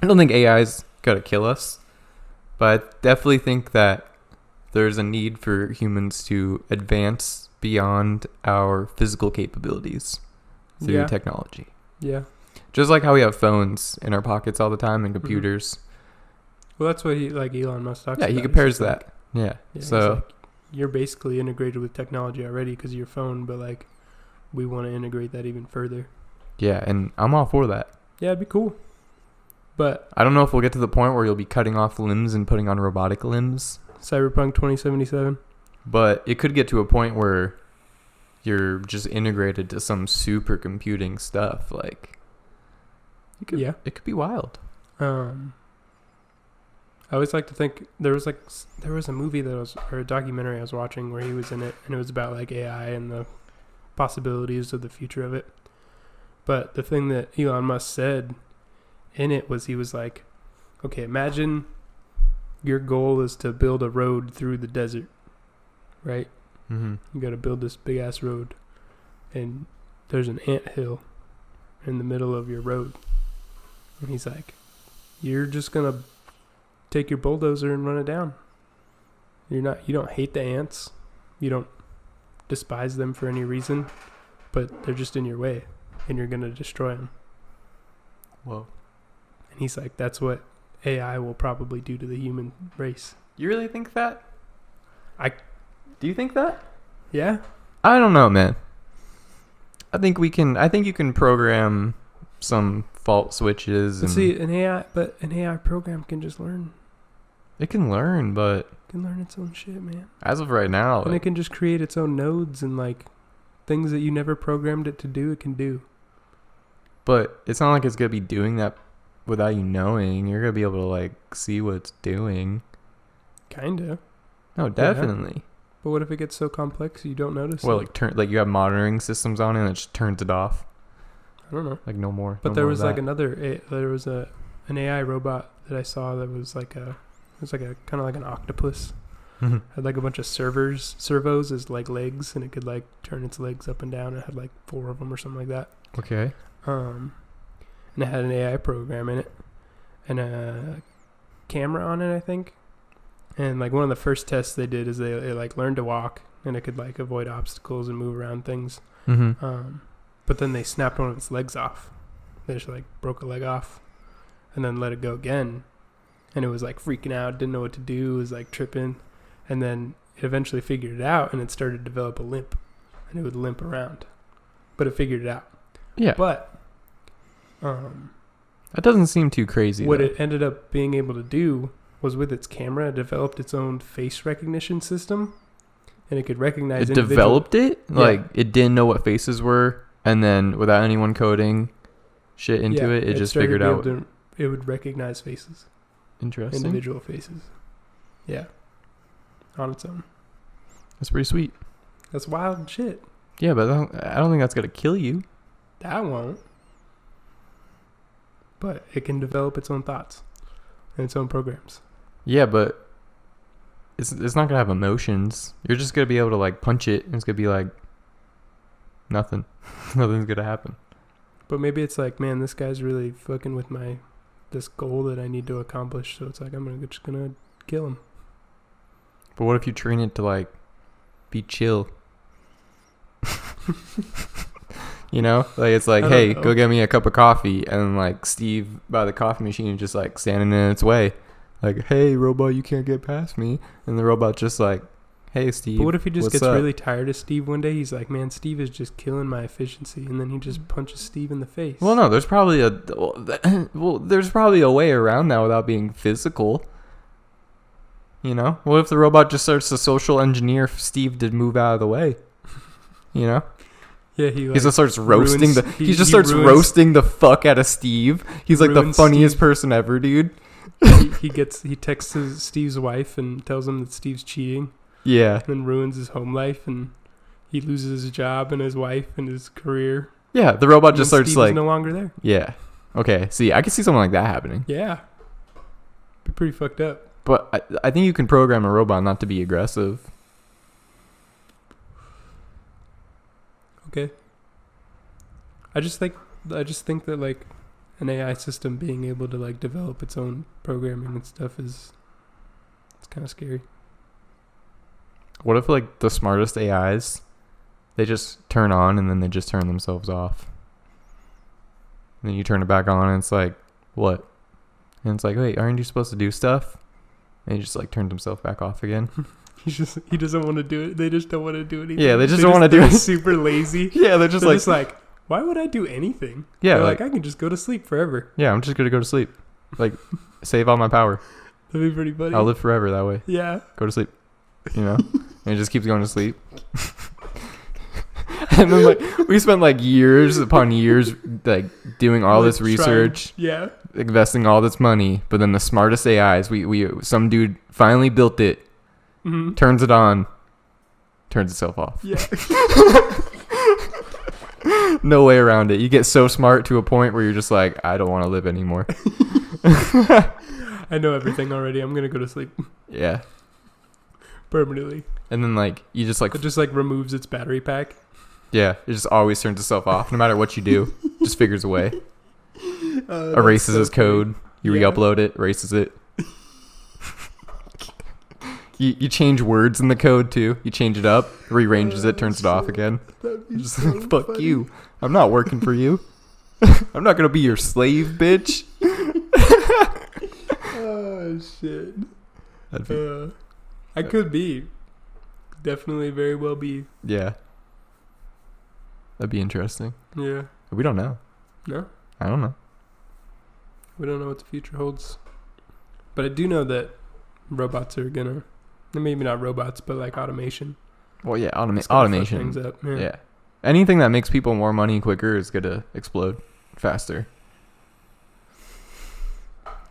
don't think AI's gonna kill us, but I definitely think that there's a need for humans to advance beyond our physical capabilities through technology. Yeah. Just like how we have phones in our pockets all the time and computers. Well, that's what Elon Musk talks about. Yeah, he compares that. Yeah. So like, you're basically integrated with technology already because of your phone, but like we want to integrate that even further. Yeah, and I'm all for that. Yeah, it'd be cool. But I don't know if we'll get to the point where you'll be cutting off limbs and putting on robotic limbs. Cyberpunk 2077. But it could get to a point where you're just integrated to some supercomputing stuff. Like, it could be wild. I always like to think there was a movie or a documentary I was watching where he was in it, and it was about like AI and the possibilities of the future of it. But the thing that Elon Musk said in it was, he was like, okay, imagine your goal is to build a road through the desert, right? Mm-hmm. You got to build this big ass road, and there's an anthill in the middle of your road. And he's like, you're just going to take your bulldozer and run it down. You don't hate the ants. You don't despise them for any reason, but they're just in your way, and you're going to destroy them. Whoa. And he's like, that's what AI will probably do to the human race. You really think that? Do you think that? Yeah. I don't know, man. I think you can program some fault switches. An AI program can just learn. It can learn, but it can learn its own shit, man. As of right now, and it can just create its own nodes and like things that you never programmed it to do. It can do. But it's not like it's gonna be doing that without you knowing. You're gonna be able to like see what it's doing. Kinda. No, definitely. Yeah. But what if it gets so complex you don't notice? Well, it? like you have monitoring systems on it and it just turns it off. I don't know. Like no more. But no there more was of like that. there was an AI robot that I saw that was like a kind of like an octopus. Had like a bunch of servos as like legs, and it could like turn its legs up and down. It had like 4 of them or something like that. Okay. And it had an AI program in it and a camera on it, I think. And like one of the first tests they did is they like learned to walk, and it could like avoid obstacles and move around things. But then they snapped one of its legs off. They just like broke a leg off and then let it go again. And it was like freaking out, didn't know what to do, was like tripping. And then it eventually figured it out, and it started to develop a limp. And it would limp around. But it figured it out. Yeah. But that doesn't seem too crazy. What though. it ended up being able to do was with its camera, it developed its own face recognition system. And it could recognize it developed it? Yeah. Like it didn't know what faces were, and then without anyone coding shit into it just figured out. It would recognize faces. Interesting. Individual faces. Yeah. On its own. That's pretty sweet. That's wild shit. Yeah, but I don't think that's going to kill you. That won't. But it can develop its own thoughts and its own programs. Yeah, but it's not going to have emotions. You're just going to be able to like punch it, and it's going to be like nothing. Nothing's going to happen. But maybe it's like, man, this guy's really fucking with this goal that I need to accomplish. So it's like, I'm just going to kill him. But what if you train it to like be chill? You know, like it's like, hey, go get me a cup of coffee, and like Steve by the coffee machine just like standing in its way, like, hey, robot, you can't get past me, and the robot just like, hey, Steve. But what if he just gets up? really tired of Steve one day? He's like, man, Steve is just killing my efficiency, and then he just punches Steve in the face. Well, no, there's probably there's probably a way around that without being physical. You know, what if the robot just starts to social engineer Steve to move out of the way? You know. Yeah, he just starts roasting roasting the fuck out of Steve. He's like the funniest person ever, dude. he texts Steve's wife and tells him that Steve's cheating. Yeah. And then ruins his home life, and he loses his job and his wife and his career. Yeah, the robot just starts Steve like is no longer there. Yeah. Okay. See, I can see something like that happening. Yeah. Be pretty fucked up. But I think you can program a robot not to be aggressive. Okay. I just think that like an AI system being able to like develop its own programming and stuff it's kind of scary. What if like the smartest AIs, they just turn on and then they just turn themselves off? And then you turn it back on and it's like, what? And it's like, wait, aren't you supposed to do stuff? And he just like turned himself back off again. He doesn't want to do it. They just don't want to do anything. Yeah, they just don't want to do it. Super lazy. Yeah, they're just like, why would I do anything? Yeah, they're like I can just go to sleep forever. Yeah, I'm just gonna go to sleep. Like, save all my power. That'd be pretty funny. I'll live forever that way. Yeah. Go to sleep. You know? And it just keeps going to sleep. And then like we spent like years upon years like doing all this research. Yeah. Investing all this money, but then the smartest AIs, some dude finally built it, turns it on, turns itself off. Yeah. No way around it. You get so smart to a point where you're just like, I don't want to live anymore. I know everything already. I'm gonna go to sleep. Yeah. Permanently. And then like you just like it just like removes its battery pack. Yeah, it just always turns itself off, no matter what you do. Just figures a way. Erases his code. You re-upload it, erases it. You change words in the code too. You change it up, rearranges it, turns it off again. Just so fuck funny. You. I'm not working for you. I'm not gonna be your slave, bitch. Oh shit. I could be. Definitely very well be. Yeah. That'd be interesting. Yeah. We don't know. No? I don't know. We don't know what the future holds. But I do know that robots are gonna, maybe not robots, but like automation. Well, yeah, automation. Things up. Yeah. Anything that makes people more money quicker is gonna explode faster.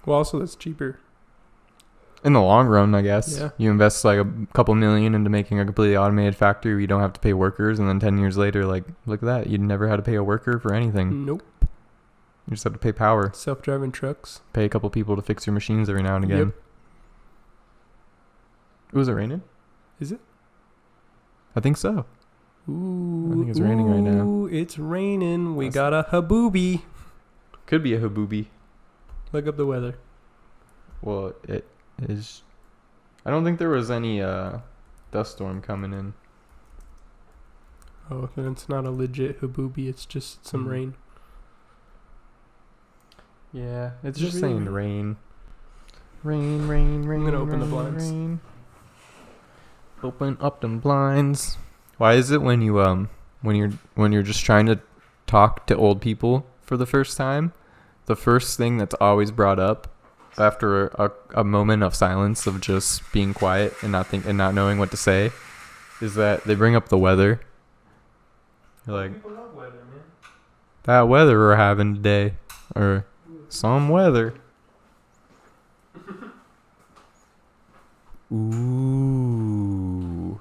Well, also that's cheaper. In the long run, I guess. Yeah. You invest like a couple million into making a completely automated factory where you don't have to pay workers, and then 10 years later, like, look at that. You never had to pay a worker for anything. Nope. You just have to pay power. Self-driving trucks. Pay a couple people to fix your machines every now and again. Yep. Ooh, is it raining? Is it? I think so. Ooh. I think it's raining right now. Ooh, it's raining. We got a habooby. Could be a habooby. Look up the weather. Well, it is. I don't think there was any dust storm coming in. Oh, then it's not a legit habooby. It's just some rain. Yeah, it's Is it just really saying rain. Rain, rain, rain. I'm gonna open the rain, blinds. rain. Open up them blinds. Why is it when you when you're just trying to talk to old people for the first time, the first thing that's always brought up after a moment of silence of just being quiet and not knowing what to say is that they bring up the weather. You're like, People love weather, man. that weather we're having today, or some weather. Ooh.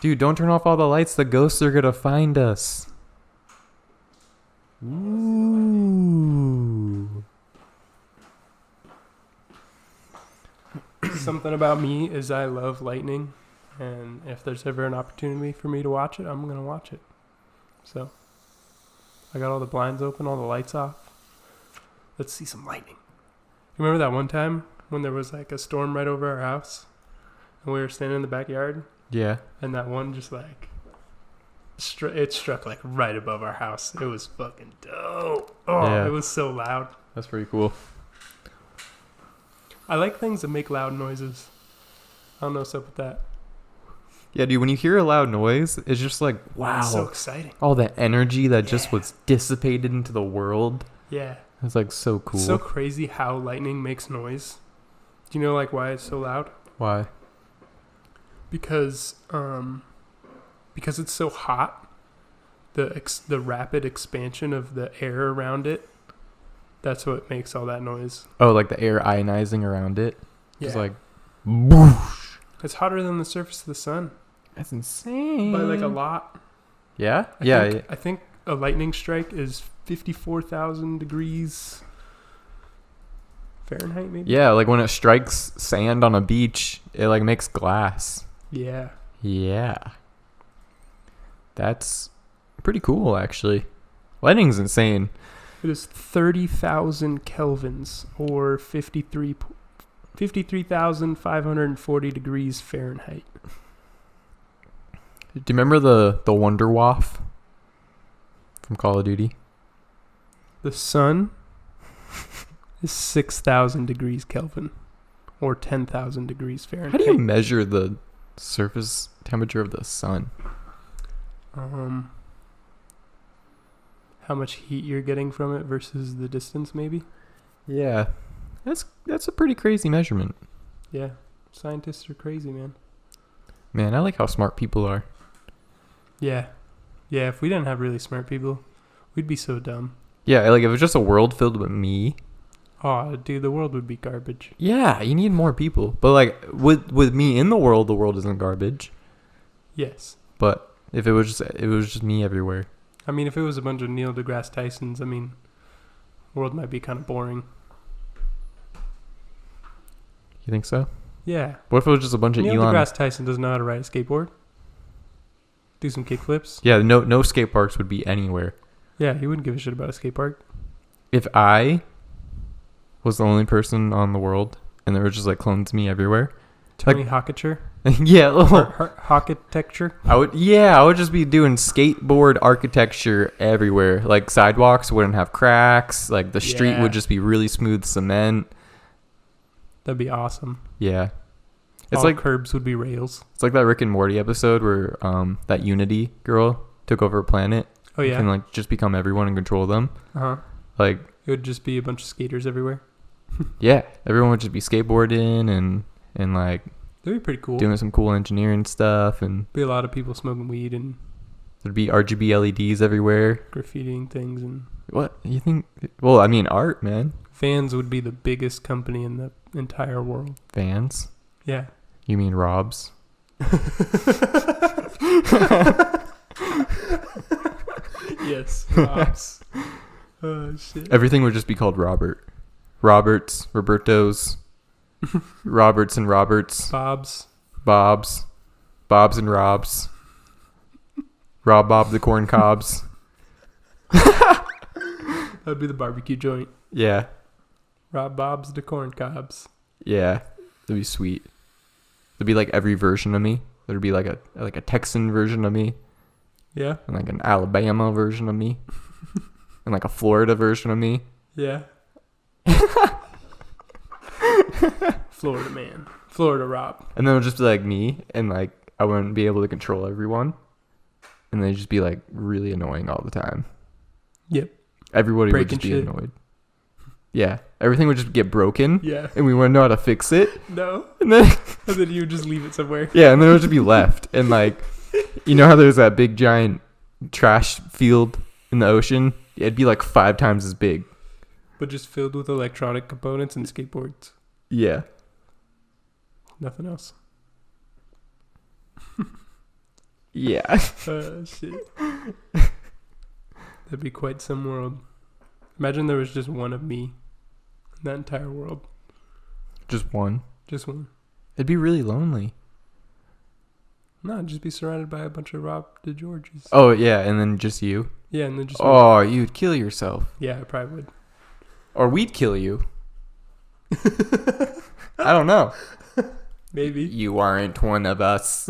Dude, don't turn off all the lights. The ghosts are gonna find us. Ooh. Something about me is I love lightning, and if there's ever an opportunity for me to watch it, I'm gonna watch it. So, I got all the blinds open, all the lights off. Let's see some lightning. Remember that one time when there was like a storm right over our house, and we were standing in the backyard, Yeah. and that one just like it struck like right above our house. It was fucking dope. Oh, Yeah. It was so loud. That's pretty cool. I like things that make loud noises. I don't know what's up with that. Yeah, dude, when you hear a loud noise, it's just like, wow. It's so exciting. All that energy that just Yeah. was dissipated into the world. Yeah. It's like so cool. It's so crazy how lightning makes noise. Do you know like why it's so loud? Why? Because it's so hot. The rapid expansion of the air around it. That's what makes all that noise. Oh, like the air ionizing around it. Just Yeah. like, boosh. It's hotter than the surface of the sun That's insane. by like a lot. Yeah? I think a lightning strike is 54,000 degrees Fahrenheit, maybe. Yeah, like when it strikes sand on a beach, it like makes glass. Yeah. Yeah. That's pretty cool, actually. Lightning's insane. It is 30,000 kelvins, or 53,540 degrees Fahrenheit. Do you remember the Wonder Waff from Call of Duty? The sun is 6,000 degrees Kelvin, or 10,000 degrees Fahrenheit. How do you measure the surface temperature of the sun? How much heat you're getting from it versus the distance, maybe? Yeah. That's a pretty crazy measurement. Yeah. Scientists are crazy, man. Man, I like how smart people are. Yeah. Yeah, if we didn't have really smart people, we'd be so dumb. Yeah, like if it was just a world filled with me. Oh, dude, the world would be garbage. Yeah, you need more people. But like with me in the world isn't garbage. Yes. But if it was just me everywhere. I mean, if it was a bunch of Neil deGrasse Tysons, I mean, the world might be kind of boring. You think so? Yeah. What if it was just a bunch of Neil Elon? deGrasse Tyson doesn't know how to ride a skateboard. Do some kickflips. Yeah, no skate parks would be anywhere. Yeah, he wouldn't give a shit about a skate park. If I was the only person on the world and there were just like clones of me everywhere. Tony Hawketcher. Yeah. Architecture. I would just be doing skateboard architecture everywhere. Like sidewalks wouldn't have cracks. Like the street Yeah. would just be really smooth cement. That'd be awesome. Yeah. It's All like curbs would be rails. it's like that Rick and Morty episode where that Unity girl took over a planet. Oh yeah. And like just become everyone and control them. Uh-huh. Like It would just be a bunch of skaters everywhere. yeah, everyone would just be skateboarding and like That'd be pretty cool. doing some cool engineering stuff, and Be a lot of people smoking weed and there'd be RGB LEDs everywhere. graffitiing things and What you think? Well, I mean art, man. Vans would be the biggest company in the entire world. Vans? Yeah. You mean Rob's? Yes, Rob's. Oh, shit. Everything would just be called Robert. Roberts, Robertos, Roberts and Roberts. Bob's. Bob's. Bob's and Rob's. Rob Bob the Corn Cobs. That would be the barbecue joint. Yeah. Rob Bob's the corn cobs. Yeah. That'd be sweet. There'd be like every version of me. There'd be like a Texan version of me. Yeah. And like an Alabama version of me. And like a Florida version of me. Yeah. Florida man. Florida Rob. And then it would just be like me, and like I wouldn't be able to control everyone. And they'd just be like really annoying all the time. Yep. Everybody Breaking would just be shit. annoyed. Yeah. Everything would just get broken. Yeah. And we wouldn't know how to fix it. No. And then And then you would just leave it somewhere. yeah, and then it would just be left. And like, you know how there's that big giant trash field in the ocean? It'd be like 5 times as big. But just filled with electronic components and skateboards. Yeah. Nothing else. Yeah. Shit. That'd be quite some world. Imagine there was just one of me in that entire world. Just one. Just one. It'd be really lonely. No, I'd just be surrounded by a bunch of Rob DeGeorges. Oh, yeah, and then just you. Yeah, and then just... Oh, you'd kill yourself. Yeah, I probably would. Or we'd kill you. I don't know. Maybe. You aren't one of us.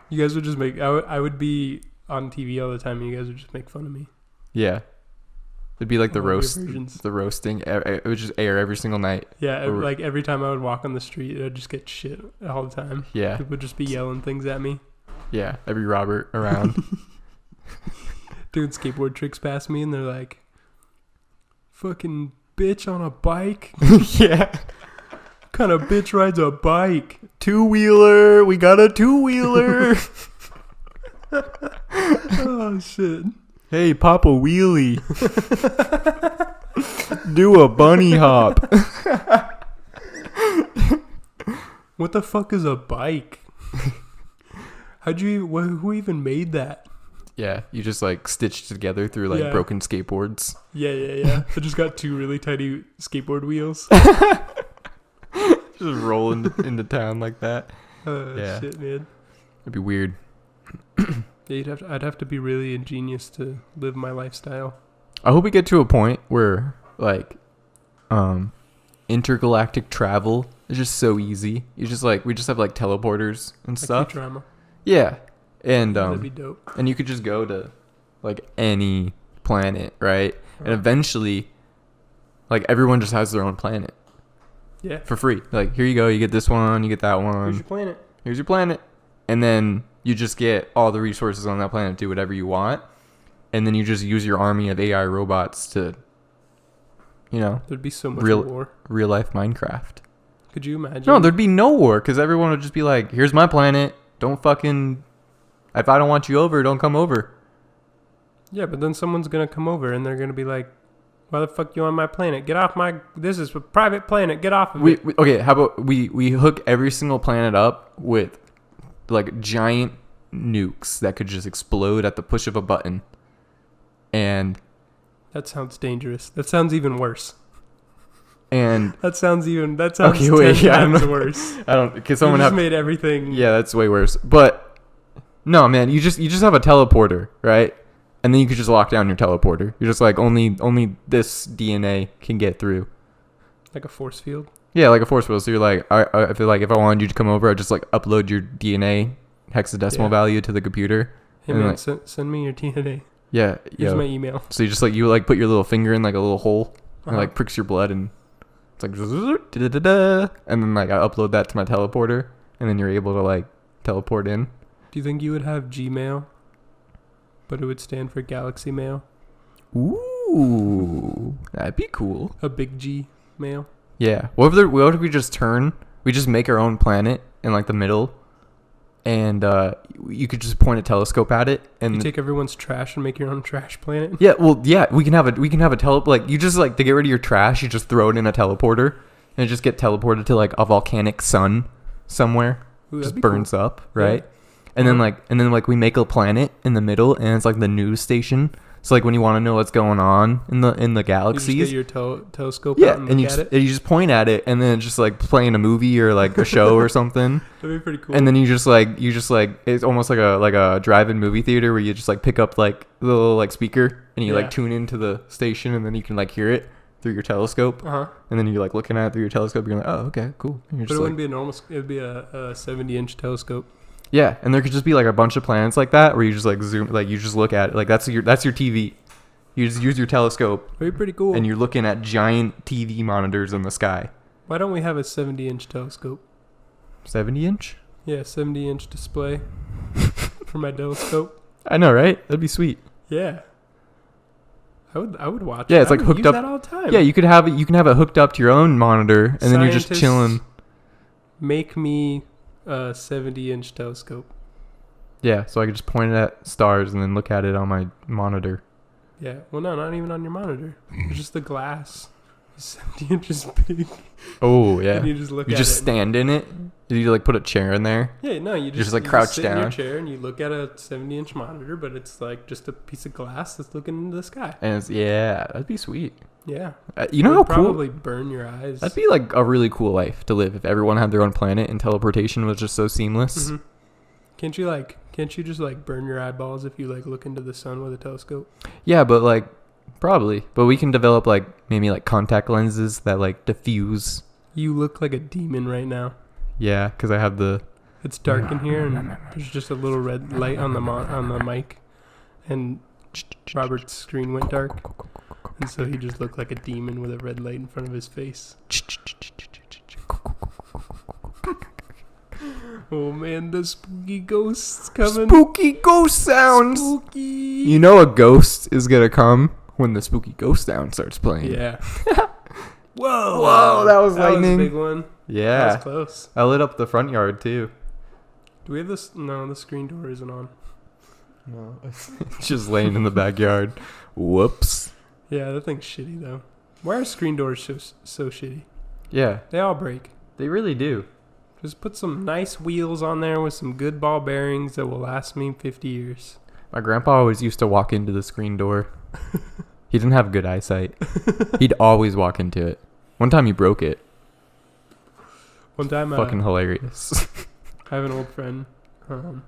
You guys would just make... I would be on TV all the time and you guys would just make fun of me. Yeah. It'd be like the All your roast, versions. the roasting. It would just air every single night. Yeah, Or- like every time I would walk on the street, I'd just get shit all the time. Yeah. People would just be yelling things at me. Yeah. Every Robert around. Doing skateboard tricks past me and they're like, fucking bitch on a bike? Yeah. What kind of bitch rides a bike? 2-wheeler. We got a 2-wheeler. Oh, shit. Hey, pop a wheelie. Do a bunny hop. What the fuck is a bike? Who even made that? Yeah, you just like stitched together through like Yeah. broken skateboards. Yeah. I just got 2 really tiny skateboard wheels. Just roll into town like that. Yeah. Shit, man. It'd be weird. Yeah, I'd have to be really ingenious to live my lifestyle. I hope we get to a point where like intergalactic travel is just so easy. You just like we just have like teleporters and Like stuff. Futurama. Yeah. And That'd be dope. and you could just go to like any planet, right? And eventually like everyone just has their own planet Yeah. for free. Like here you go, you get this one, you get that one. Here's your planet. Here's your planet. And then you just get all the resources on that planet, do whatever you want. And then you just use your army of AI robots to, you know, There'd be so much Real- war. real life Minecraft. Could you imagine? No, there'd be no war because everyone would just be like, here's my planet. Don't fucking, if I don't want you over, don't come over. Yeah, but then someone's gonna come over and they're gonna be like, "Why the fuck you on my planet? Get off my. This is a private planet. Get off of it." Okay, how about we hook every single planet up with like giant nukes that could just explode at the push of a button. And That sounds dangerous. That sounds even worse. and That sounds Okay, wait, 10 yeah, I times know. worse. I don't because You someone just have made everything. yeah, that's way worse. But no, man, you just have a teleporter, right? And then you could just lock down your teleporter. You're just like only this DNA can get through. Like a force field. Yeah, like a force field. So you're like, I feel like if I wanted you to come over, I'd just like upload your DNA hexadecimal value to the computer. Hey And man, like- send me your DNA. Yeah, Here's yeah. my email. So you just like put your little finger in like a little hole and Uh-huh. like pricks your blood and it's like da-da-da-da, and then like I upload that to my teleporter and then you're able to like teleport in. Do you think you would have Gmail, but it would stand for Galaxy Mail? Ooh, that'd be cool. A big G mail. Yeah. What if we just make our own planet in like the middle, and you could just point a telescope at it, and You take everyone's trash and make your own trash planet. yeah, well, yeah, we can have a like you just like to get rid of your trash, you just throw it in a teleporter, and it just get teleported to like a volcanic sun somewhere. Ooh, Just that'd be burns cool. up, right? Yeah. And then like we make a planet in the middle, and it's like the news station. So like when you want to know what's going on in the You galaxies, just get your telescope yeah, out and and look at it. you just point at it, and then it's just like playing a movie or like a show or something. That'd be pretty cool. And then you just like it's almost like a drive-in movie theater where you just like pick up like the little like speaker, and you Yeah. like tune into the station, and then you can like hear it through your telescope. And then you're like looking at it through your telescope. You're like, oh, okay, cool. And you're But just it like, wouldn't be a normal. It would be a 70-inch telescope. yeah, and there could just be like a bunch of planets like that where you just like zoom, like you just look at it, like that's your TV. You just use your telescope, That'd be pretty cool. and you're looking at giant TV monitors in the sky. Why don't we have a 70-inch telescope? 70-inch? Yeah, 70-inch display for my telescope. I know, right? That'd be sweet. Yeah. I would watch. Yeah, it. it's I like would hooked use up. that all the time. Yeah, you can have it hooked up to your own monitor, and then you're just Scientists chilling. Make me a 70-inch telescope. Yeah, so I could just point it at stars and then look at it on my monitor. Yeah. Well, no, not even on your monitor. It's just the glass. It's 70 inches big. Oh yeah. And you just look You at just it. stand in it. You like put a chair in there. Yeah, no, you just, like, you crouch sit in your down. chair and you look at a 70-inch monitor, but it's like just a piece of glass that's looking into the sky. And that'd be sweet. Yeah. You know It how would cool? probably burn your eyes. That'd be like a really cool life to live if everyone had their own planet and teleportation was just so seamless. Mhm. Can't you just like burn your eyeballs if you like look into the sun with a telescope? Yeah, but like probably. But we can develop like maybe like contact lenses that like diffuse. You look like a demon right now. Yeah, because I have the. It's dark in here and there's just a little red light on the mic, and Robert's screen went dark, and so he just looked like a demon with a red light in front of his face. Oh man, the spooky ghosts coming. Spooky ghost sounds. Spooky. You know a ghost is gonna come when the spooky ghost sound starts playing. Yeah. Whoa. Whoa, that was That lightning. was a big one. That Yeah. was close. I lit up the front yard too. Do we have this? No, the screen door isn't on. No, it's just laying in the backyard. Whoops. Yeah, that thing's shitty though. Why are screen doors so shitty? Yeah, They all break. they really do. Just put some nice wheels on there with some good ball bearings that will last me 50 years. My grandpa always used to walk into the screen door. He didn't have good eyesight. He'd always walk into it. One time he broke it. One time, Fucking hilarious. I have an old friend. I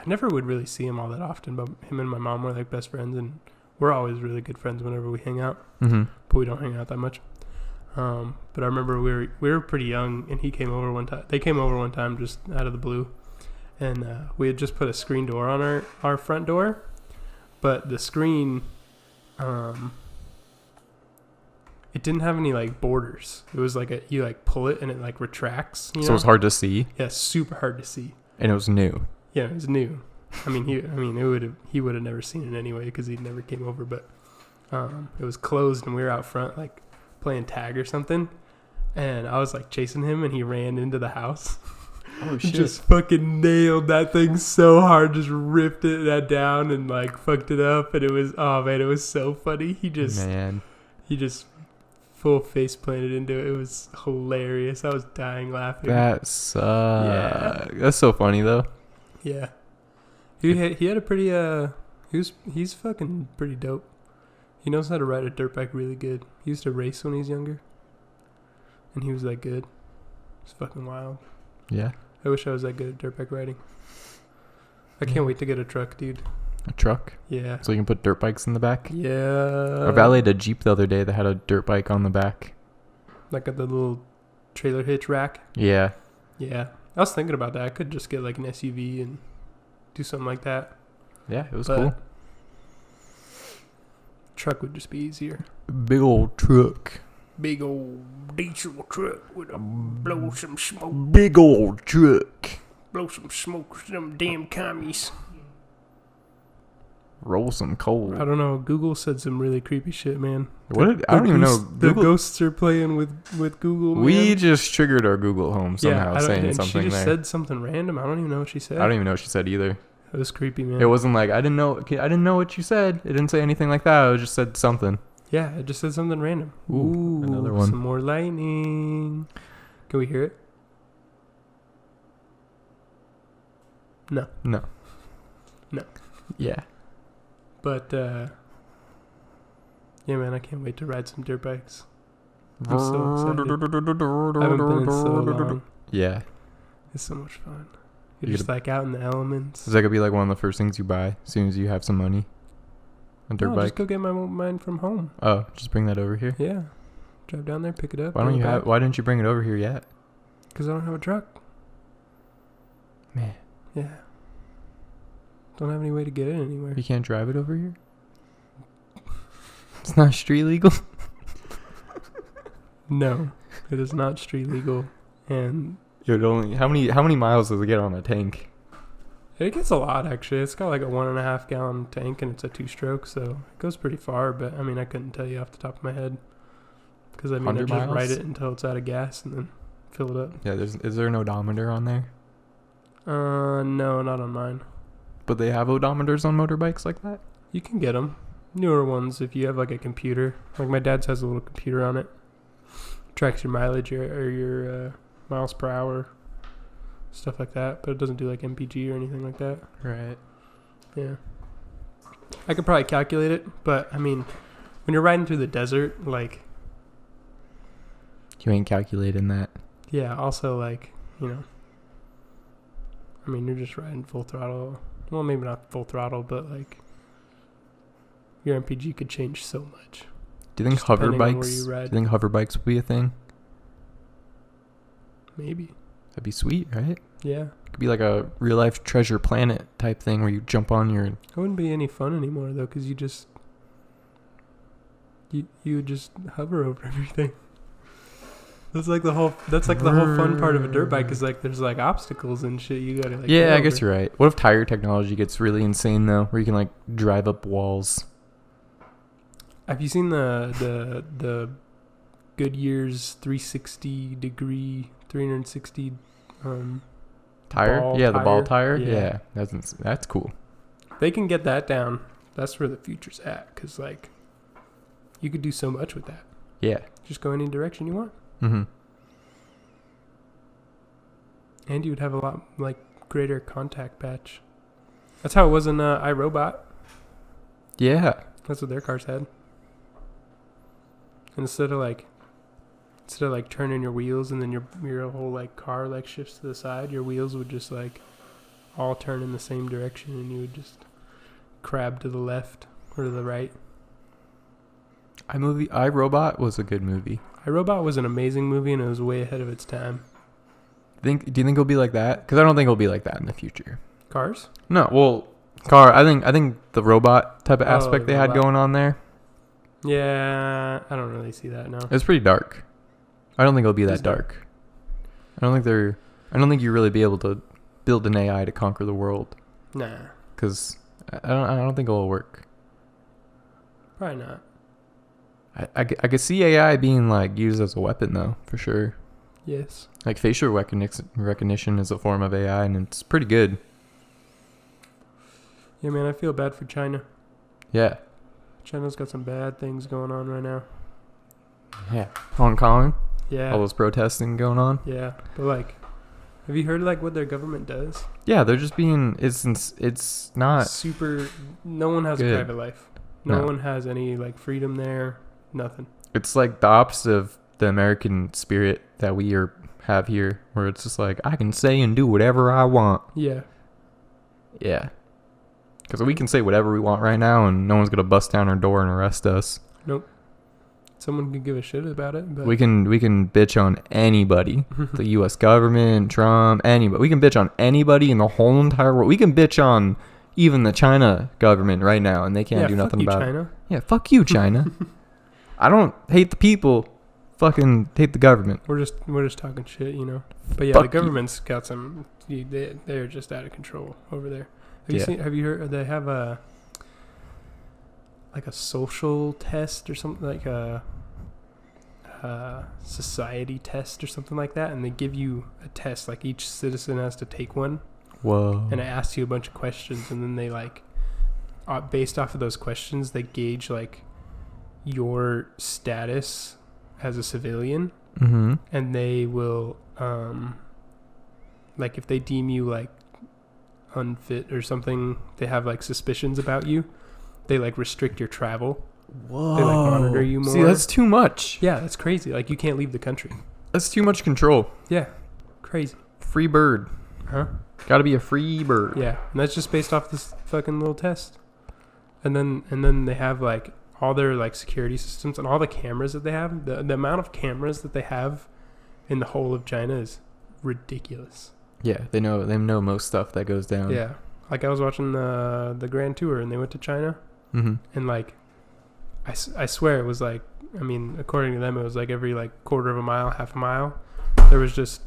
never would really see him all that often, but him and my mom were like best friends, and we're always really good friends whenever we hang out. Mm-hmm. But we don't hang out that much. But I remember we were pretty young, and he came over one time. They came over one time just out of the blue, and we had just put a screen door on our front door, but the screen, it didn't have any like borders. It was like you like pull it and it like retracts. You So know? it was hard to see, Yeah, super hard to see. and it was new. Yeah, it was new. He would have never seen it anyway because he never came over. But it was closed, and we were out front like playing tag or something. And I was like chasing him, and he ran into the house. Oh Just fucking nailed that thing so hard, just ripped it down and like fucked it up. And it was it was so funny. He just full face planted into it. It was hilarious. I was dying laughing. That sucks. Yeah. That's so funny though. Yeah. He had a pretty he's fucking pretty dope. He knows how to ride a dirt bike really good. He used to race when he was younger. And he was that good. It's fucking wild. Yeah. I wish I was that good at dirt bike riding. I can't wait to get a truck, dude. A truck? Yeah. So you can put dirt bikes in the back? Yeah. I valeted a Jeep the other day that had a dirt bike on the back. Like the little trailer hitch rack. Yeah. Yeah. I was thinking about that. I could just get like an SUV and do something like that. Yeah, it was But cool. Truck would just be easier. Big old truck. Big old diesel truck with a blow some smoke. Big old truck. Blow some smoke to them damn commies. Roll some coal. I don't know. Google said some really creepy shit, man. I don't even know. The ghosts are playing with Google, man. We just triggered our Google Home somehow, saying and something she just there. said something random. I don't even know what she said. I don't even know what she said either. It was creepy, man. It wasn't like, I didn't know what you said. It didn't say anything like that. It just said something. Yeah, it just said something random. Ooh, another one. Some more lightning. Can we hear it? No. No. No. Yeah. But, yeah, man, I can't wait to ride some dirt bikes. I'm so excited. I haven't been in so long. Yeah. It's so much fun. You're just like out in the elements. Is that gonna be like one of the first things you buy as soon as you have some money? A dirt bike? Just go get mine from home. Oh, just bring that over here? Yeah. Drive down there, pick it up. Why didn't you bring it over here yet? Because I don't have a truck. Man. Yeah. Don't have any way to get in anywhere. You can't drive it over here? It's not street legal? No, it is not street legal. And how many miles does it get on a tank? it gets a lot, actually. It's got like a 1.5 gallon tank, and it's a 2-stroke, so it goes pretty far. But I mean, I couldn't tell you off the top of my head, because I mean, I just ride it until it's out of gas and then fill it up. Yeah, is there an odometer on there? No, not on mine. But they have odometers on motorbikes like that? You can get them. Newer ones, if you have like a computer. Like my dad's has a little computer on it. Tracks your mileage or your miles per hour, stuff like that. But it doesn't do like MPG or anything like that. Right. Yeah. I could probably calculate it, but I mean, when you're riding through the desert, like... You ain't calculating that. Yeah, also like, you know... I mean, you're just riding full throttle. Well, maybe not full throttle, but like... Your MPG could change so much. Do you think hover bikes would be a thing? Maybe. That'd be sweet, right? Yeah. It could be like a real life Treasure Planet type thing where you jump on your... It wouldn't be any fun anymore though, because you just... You would just hover over everything. That's like the whole fun part of a dirt bike is like there's like obstacles and shit you gotta like... Yeah, I guess you're right. What if tire technology gets really insane though, where you can like drive up walls? Have you seen the Goodyear's 360 tire? Yeah, the ball tire. Yeah. That's cool. They can get that down. That's where the future's at, because like you could do so much with that. Yeah. Just go any direction you want. Mm-hmm. And you would have a lot like greater contact patch. That's how it was in iRobot. Yeah. That's what their cars had. And instead of like turning your wheels and then your whole like car like shifts to the side, your wheels would just like all turn in the same direction, and you would just crab to the left or to the right. iRobot was a good movie. iRobot was an amazing movie, and it was way ahead of its time. Do you think it'll be like that? Because I don't think it'll be like that in the future. Cars? No, well, I think the robot type of aspect they had going on there. Yeah, I don't really see that now. It's pretty dark. I don't think it'll be that dark. I don't think you'll really be able to build an AI to conquer the world. Nah. Because I don't think it'll work. Probably not. I could see AI being like used as a weapon though, for sure. Yes. Like facial recognition is a form of AI, and it's pretty good. Yeah, man, I feel bad for China. Yeah. China's got some bad things going on right now. Yeah. Hong Kong. Yeah. All those protesting going on. Yeah, but like, have you heard like what their government does? Yeah, they're just being. It's not super. No one has good. a private life. No one has any like freedom there. Nothing. It's like the opposite of the American spirit that we have here, where it's just like I can say and do whatever I want. Yeah. Yeah. Because we can say whatever we want right now, and no one's gonna bust down our door and arrest us. Nope. Someone could give a shit about it, but we can bitch on anybody, the U.S. government, Trump, anybody. We can bitch on anybody in the whole entire world. We can bitch on even the China government right now, and they can't do nothing about China. it. Yeah, fuck you, China. I don't hate the people. Fucking hate the government. We're just talking shit, you know. But yeah, Fuck the government's got some. They're just out of control over there. Have you heard? They have like a social test or something, like a society test or something like that, and they give you a test, like each citizen has to take one. Whoa. And it asks you a bunch of questions, and then they like based off of those questions they gauge like your status as a civilian. Mm-hmm. And they will like if they deem you like unfit or something, they have like suspicions about you, they like restrict your travel. Whoa. They like monitor you more. See, that's too much. Yeah, that's crazy. Like you can't leave the country. That's too much control. Yeah, crazy. Free bird. Huh? Gotta be a free bird. Yeah, and that's just based off this fucking little test. And then they have like all their like security systems and all the cameras that they have. The amount of cameras that they have in the whole of China is ridiculous. Yeah, they know most stuff that goes down. Yeah, like I was watching the Grand Tour and they went to China. Mm-hmm. And like I swear it was like, I mean, according to them it was like every like quarter of a mile, half a mile, there was just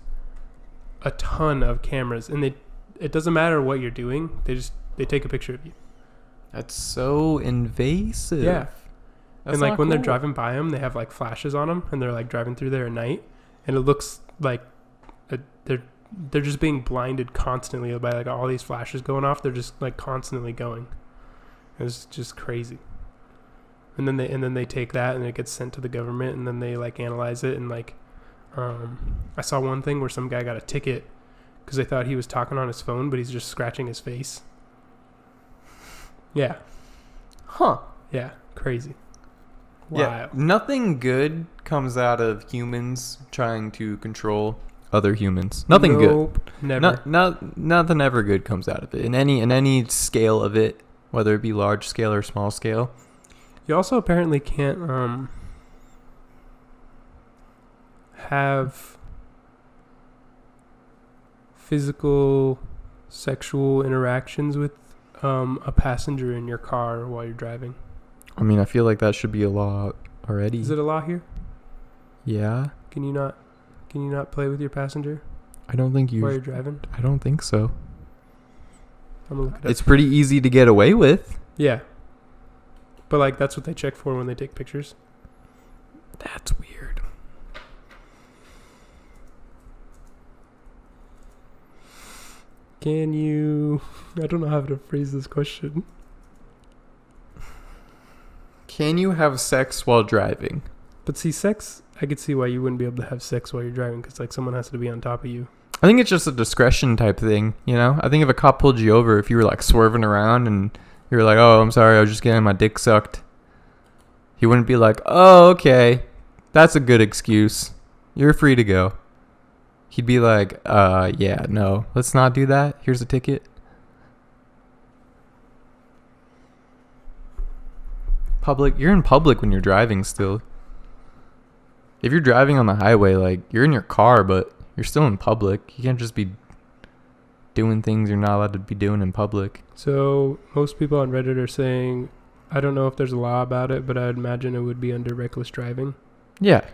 a ton of cameras, and it doesn't matter what you're doing, they take a picture of you. That's so invasive. Yeah. That's and like not when they're cool. driving by them, they have like flashes on them, and they're like driving through there at night, and it looks like they're just being blinded constantly by like all these flashes going off. They're just like constantly going. It's just crazy. And then they take that and it gets sent to the government, and then they like analyze it, and like I saw one thing where some guy got a ticket because they thought he was talking on his phone, but he's just scratching his face. Yeah. Huh. Yeah. Crazy. Wow. Yeah. Nothing good comes out of humans trying to control other humans. Nothing good. Never. Nothing ever good comes out of it. In any scale of it, whether it be large scale or small scale. You also apparently can't have physical sexual interactions with a passenger in your car while you're driving. I mean, I feel like that should be a law already. Is it a law here? Yeah. Can you not play with your passenger I don't think while you're driving? I don't think so. I'm gonna look it up. It's pretty easy to get away with. Yeah. But like that's what they check for when they take pictures. That's weird. Can you... I don't know how to phrase this question. Can you have sex while driving? But see, sex, I could see why you wouldn't be able to have sex while you're driving, because like someone has to be on top of you. I think it's just a discretion type thing, you know? I think if a cop pulled you over, if you were like swerving around and you were like, oh, I'm sorry, I was just getting my dick sucked, he wouldn't be like, oh, okay, that's a good excuse. You're free to go. He'd be like, yeah, no, let's not do that. Here's a ticket. You're in public when you're driving still. If you're driving on the highway, like, you're in your car, but you're still in public. You can't just be doing things you're not allowed to be doing in public. So most people on Reddit are saying, I don't know if there's a law about it, but I'd imagine it would be under reckless driving. Yeah.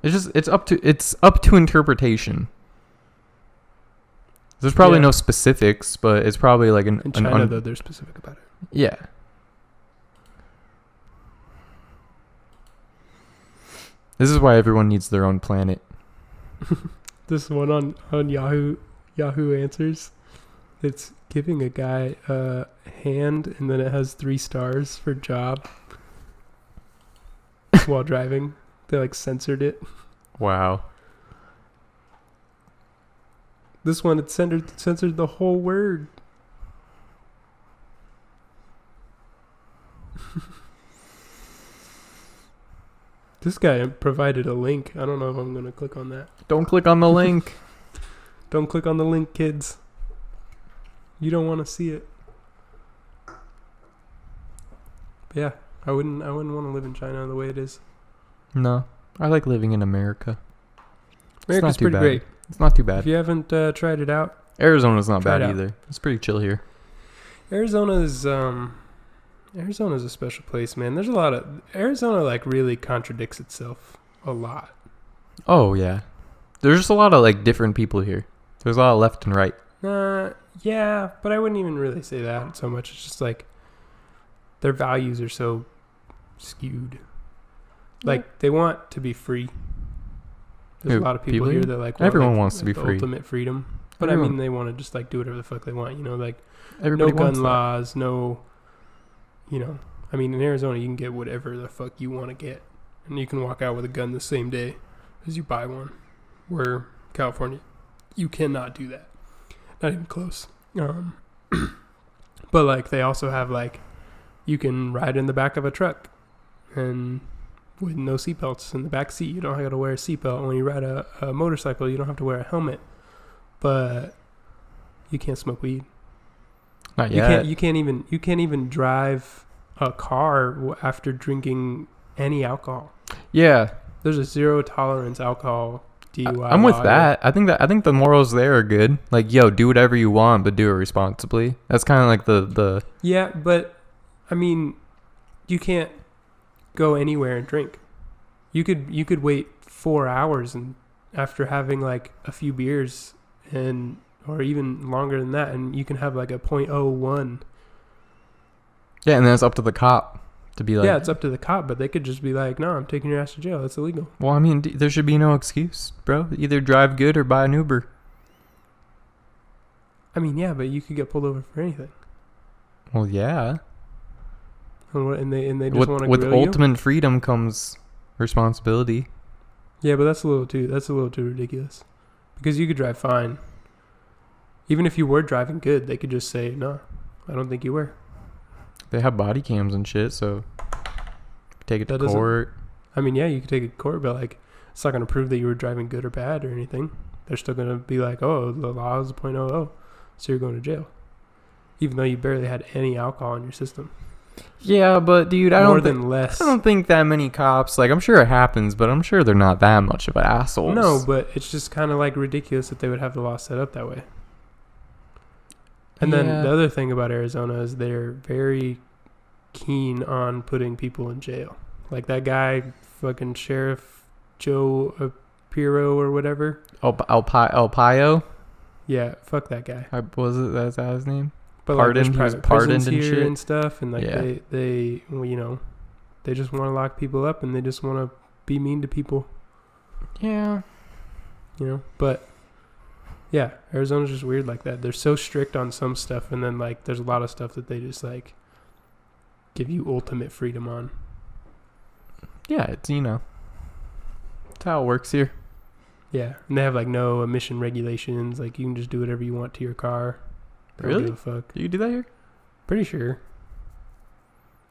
It's up to interpretation. There's probably no specifics, but it's probably like in China, though, they're specific about it. Yeah. This is why everyone needs their own planet. This one on Yahoo Answers, it's giving a guy a hand, and then it has 3 stars for job while driving. They like censored it. Wow. This one, it censored the whole word. This guy provided a link. I don't know if I'm going to click on that. Don't click on the link. Don't click on the link, kids. You don't want to see it. But yeah, I wouldn't want to live in China the way it is. No. I like living in America. America's pretty great. It's not too bad. If you haven't tried it out, Arizona's not try bad it out. either. It's pretty chill here. Arizona's a special place, man. There's a lot of Arizona like really contradicts itself a lot. Oh, yeah. There's just a lot of like different people here. There's a lot of left and right. Yeah, but I wouldn't even really say that so much. It's just like their values are so skewed. Like, they want to be free. There's a lot of people here that like everyone wants to be free. Ultimate freedom. But I mean, they want to just like do whatever the fuck they want, you know, like Everybody no gun wants that. laws, no, you know, I mean, in Arizona, you can get whatever the fuck you want to get. And you can walk out with a gun the same day as you buy one. Where California, you cannot do that. Not even close. But like, they also have like, you can ride in the back of a truck and with no seatbelts in the back seat. You don't have to wear a seatbelt. When you ride a motorcycle, you don't have to wear a helmet. But you can't smoke weed. Not yet. You can't even drive a car after drinking any alcohol. Yeah. There's a zero tolerance alcohol DUI. I'm with that. I think the morals there are good. Like, yo, do whatever you want, but do it responsibly. That's kind of like the. Yeah, but I mean, you can't go anywhere and drink. You could wait 4 hours and after having like a few beers and or even longer than that, and you can have like a .01. Yeah, and then it's up to the cop to be like. Yeah, it's up to the cop, but they could just be like, "No, I'm taking your ass to jail. That's illegal." Well, I mean, there should be no excuse, bro. Either drive good or buy an Uber. I mean, yeah, but you could get pulled over for anything. Well, yeah. And they just want to with grill ultimate freedom comes responsibility. you. Yeah, but that's a little too ridiculous. Because you could drive fine. Even if you were driving good, they could just say, "No, I don't think you were." They have body cams and shit, so take it to court. I mean, yeah, you could take it to court, but like, it's not going to prove that you were driving good or bad or anything. They're still going to be like, "Oh, the law is .00, so you're going to jail," even though you barely had any alcohol in your system. Yeah, but dude, I don't think that many cops. Like, I'm sure it happens, but I'm sure they're not that much of assholes. No, but it's just kind of like ridiculous that they would have the law set up that way. And then the other thing about Arizona is they're very keen on putting people in jail. Like that guy, fucking Sheriff Joe Apiro or whatever. El Payo? Yeah, fuck that guy. That's his name? But pardoned, like, he was private pardoned prisons and here shit. And stuff, and like they well, you know, they just want to lock people up and they just want to be mean to people. Yeah. You know, but yeah, Arizona's just weird like that. They're so strict on some stuff, and then like there's a lot of stuff that they just like give you ultimate freedom on. Yeah, it's, you know, that's how it works here. Yeah, and they have like no emission regulations. Like you can just do whatever you want to your car. They don't Really? give a fuck. Do you do that here? Pretty sure.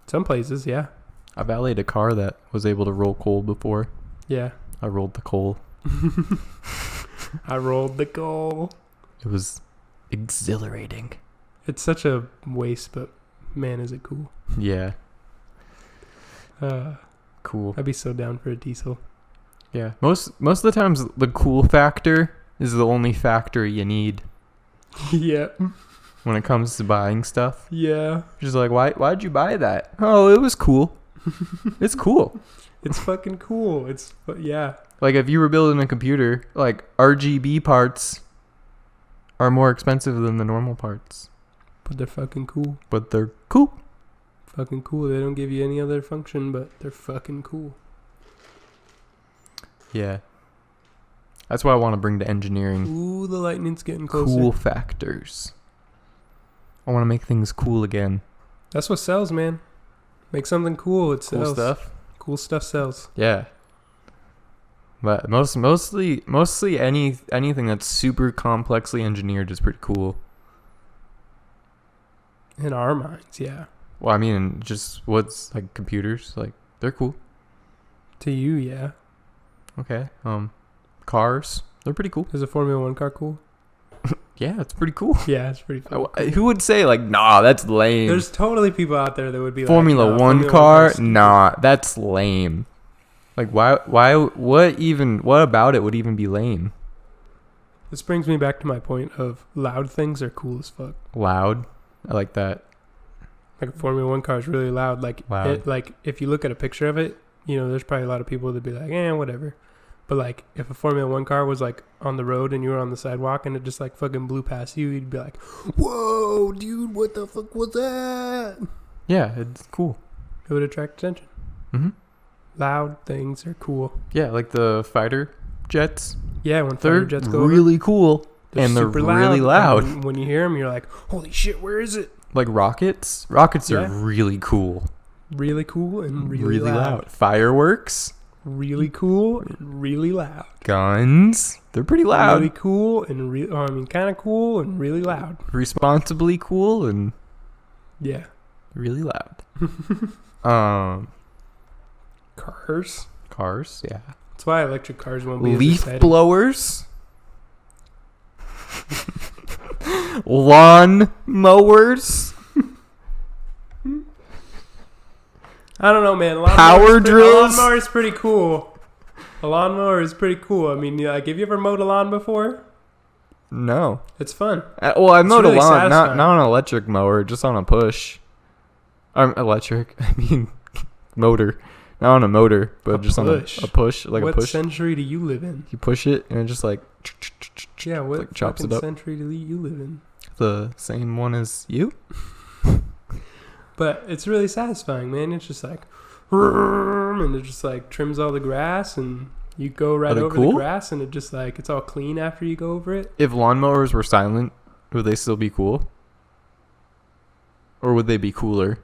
Some places, yeah. I valeted a car that was able to roll coal before. Yeah. I rolled the coal. I rolled the coal. It was exhilarating. It's such a waste, but man, is it cool. Yeah. Cool. I'd be so down for a diesel. Yeah. Most of the times, the cool factor is the only factor you need Yeah. when it comes to buying stuff. Yeah. Just like, why'd you buy that? Oh, it was cool. It's cool. It's fucking cool. Yeah. Like, if you were building a computer, like, RGB parts are more expensive than the normal parts. But they're fucking cool. But they're cool. Fucking cool. They don't give you any other function, but they're fucking cool. Yeah. That's what I want to bring to engineering. Ooh, the lightning's getting closer. Cool factors. I want to make things cool again. That's what sells, man. Make something cool. It sells. Cool stuff. Cool stuff sells. Yeah. But mostly anything that's super complexly engineered is pretty cool. In our minds, yeah. Well, I mean, just what's like computers, like they're cool. To you, yeah. Okay. Cars, they're pretty cool. Is a Formula 1 car cool? Yeah, it's pretty cool. Yeah, it's pretty cool. Who would say like, nah, that's lame? There's totally people out there that would be Formula like, 1 car, nah, that's lame. Like, why, what about it would even be lame? This brings me back to my point of loud things are cool as fuck. Loud? I like that. Like a Formula 1 car is really loud. Like, loud. Like if you look at a picture of it, you know, there's probably a lot of people that be like, whatever. But like, if a Formula 1 car was like on the road and you were on the sidewalk and it just like fucking blew past you, you'd be like, whoa, dude, what the fuck was that? Yeah, it's cool. It would attract attention. Mm-hmm. Loud things are cool. Yeah, like the fighter jets. Yeah, when They're fighter jets go over, really cool. And they're super really loud. And when you hear them, you're like, holy shit, where is it? Like rockets. Rockets are Yeah. really cool. Really cool and really loud. Fireworks. Really cool and really loud. Guns. They're pretty loud. Really cool and kind of cool and really loud. Responsibly cool and Yeah. really loud. Cars. Cars, yeah. That's why electric cars won't be as Leaf exciting. blowers. Lawn mowers. I don't know, man. Power drills. A lawnmower is pretty cool. A lawnmower is pretty cool. I mean, like, have you ever mowed a lawn before? No. It's fun. Well, I mowed really a lawn, satisfying. not on an electric mower, just on a push. Electric. I mean, motor. Not on a motor, but just push. on a push, like what a push. century do you live in? You push it and it just like Yeah, what like chops it fucking up. century do you live in? The same one as you. But it's really satisfying, man. It's just like, and it just like trims all the grass, and you go right over cool? the grass, and it just like it's all clean after you go over it. If lawnmowers were silent, would they still be cool? Or would they be cooler?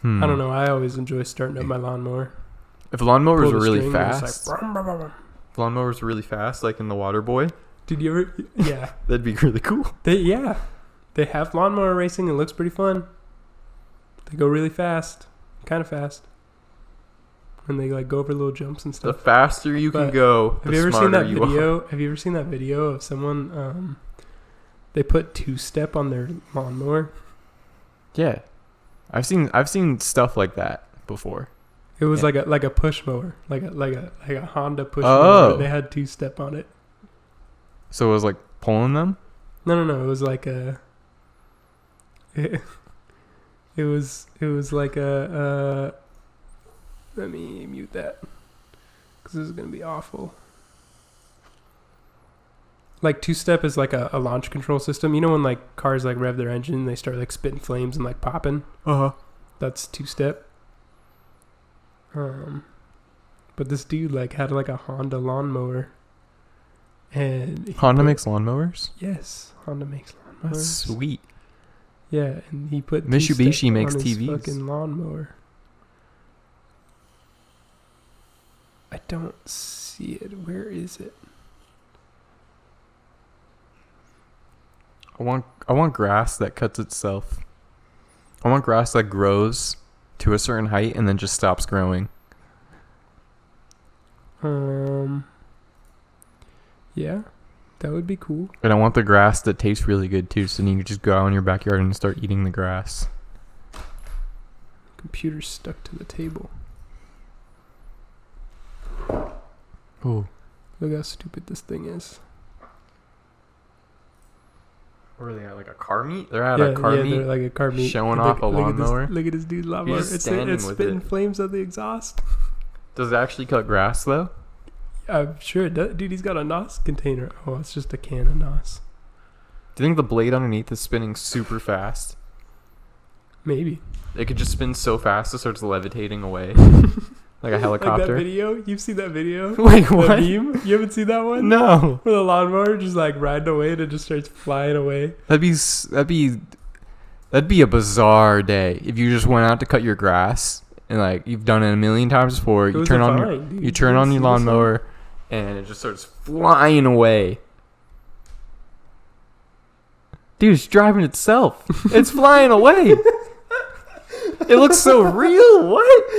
I don't know. I always enjoy starting up my lawnmower. If lawnmowers Pull were the really string, and it's fast, like, if lawnmowers were really fast, like in the Water Boy, did you ever? Yeah, that'd be really cool. They have lawnmower racing. It looks pretty fun. They go really fast, kind of fast, and they like go over little jumps and The stuff. faster you can But go, Have the you ever seen smarter that you are. video? Have you ever seen that video of someone? They put two-step on their lawnmower. Yeah, I've seen stuff like that before. It was Yeah. like a push mower, like a Honda push Oh. mower. They had two-step on it. So it was like pulling them. No. It was like a. It was like a. Let me mute that, because this is gonna be awful. Like two-step is like a launch control system. You know when like cars like rev their engine, they start like spitting flames and like popping. That's two-step. But this dude like had like a Honda lawnmower, and Honda makes lawnmowers. yes, Honda makes lawnmowers. That's sweet. Yeah, and he put Mitsubishi two-step makes on his TVs. fucking lawnmower. I don't see it. Where is it? I want grass that cuts itself. I want grass that grows to a certain height and then just stops growing. Yeah, that would be cool. And I want the grass that tastes really good too, so then you can just go out in your backyard and start eating the grass. Computer's stuck to the table. Ooh. Look how stupid this thing is. Where are they at? Like a car meet? They're at a car meet. They're like a car meet. showing And off a lawnmower. Look at this dude's lawnmower. just It's standing with spitting it. flames out the exhaust. Does it actually cut grass though? I'm sure it does. Dude, he's got a NOS container. Oh, it's just a can of NOS. Do you think the blade underneath is spinning super fast? Maybe. It could just spin so fast it starts levitating away. Like a Like that helicopter. video? You've seen that video? Wait, The what? meme? You haven't seen that one? No. Where the lawnmower just like riding away and it just starts flying away. That'd be a bizarre day if you just went out to cut your grass and like you've done it a million times before. You turn on your lawnmower and it just starts flying away. Dude, it's driving itself. It's flying away. It looks so real. What?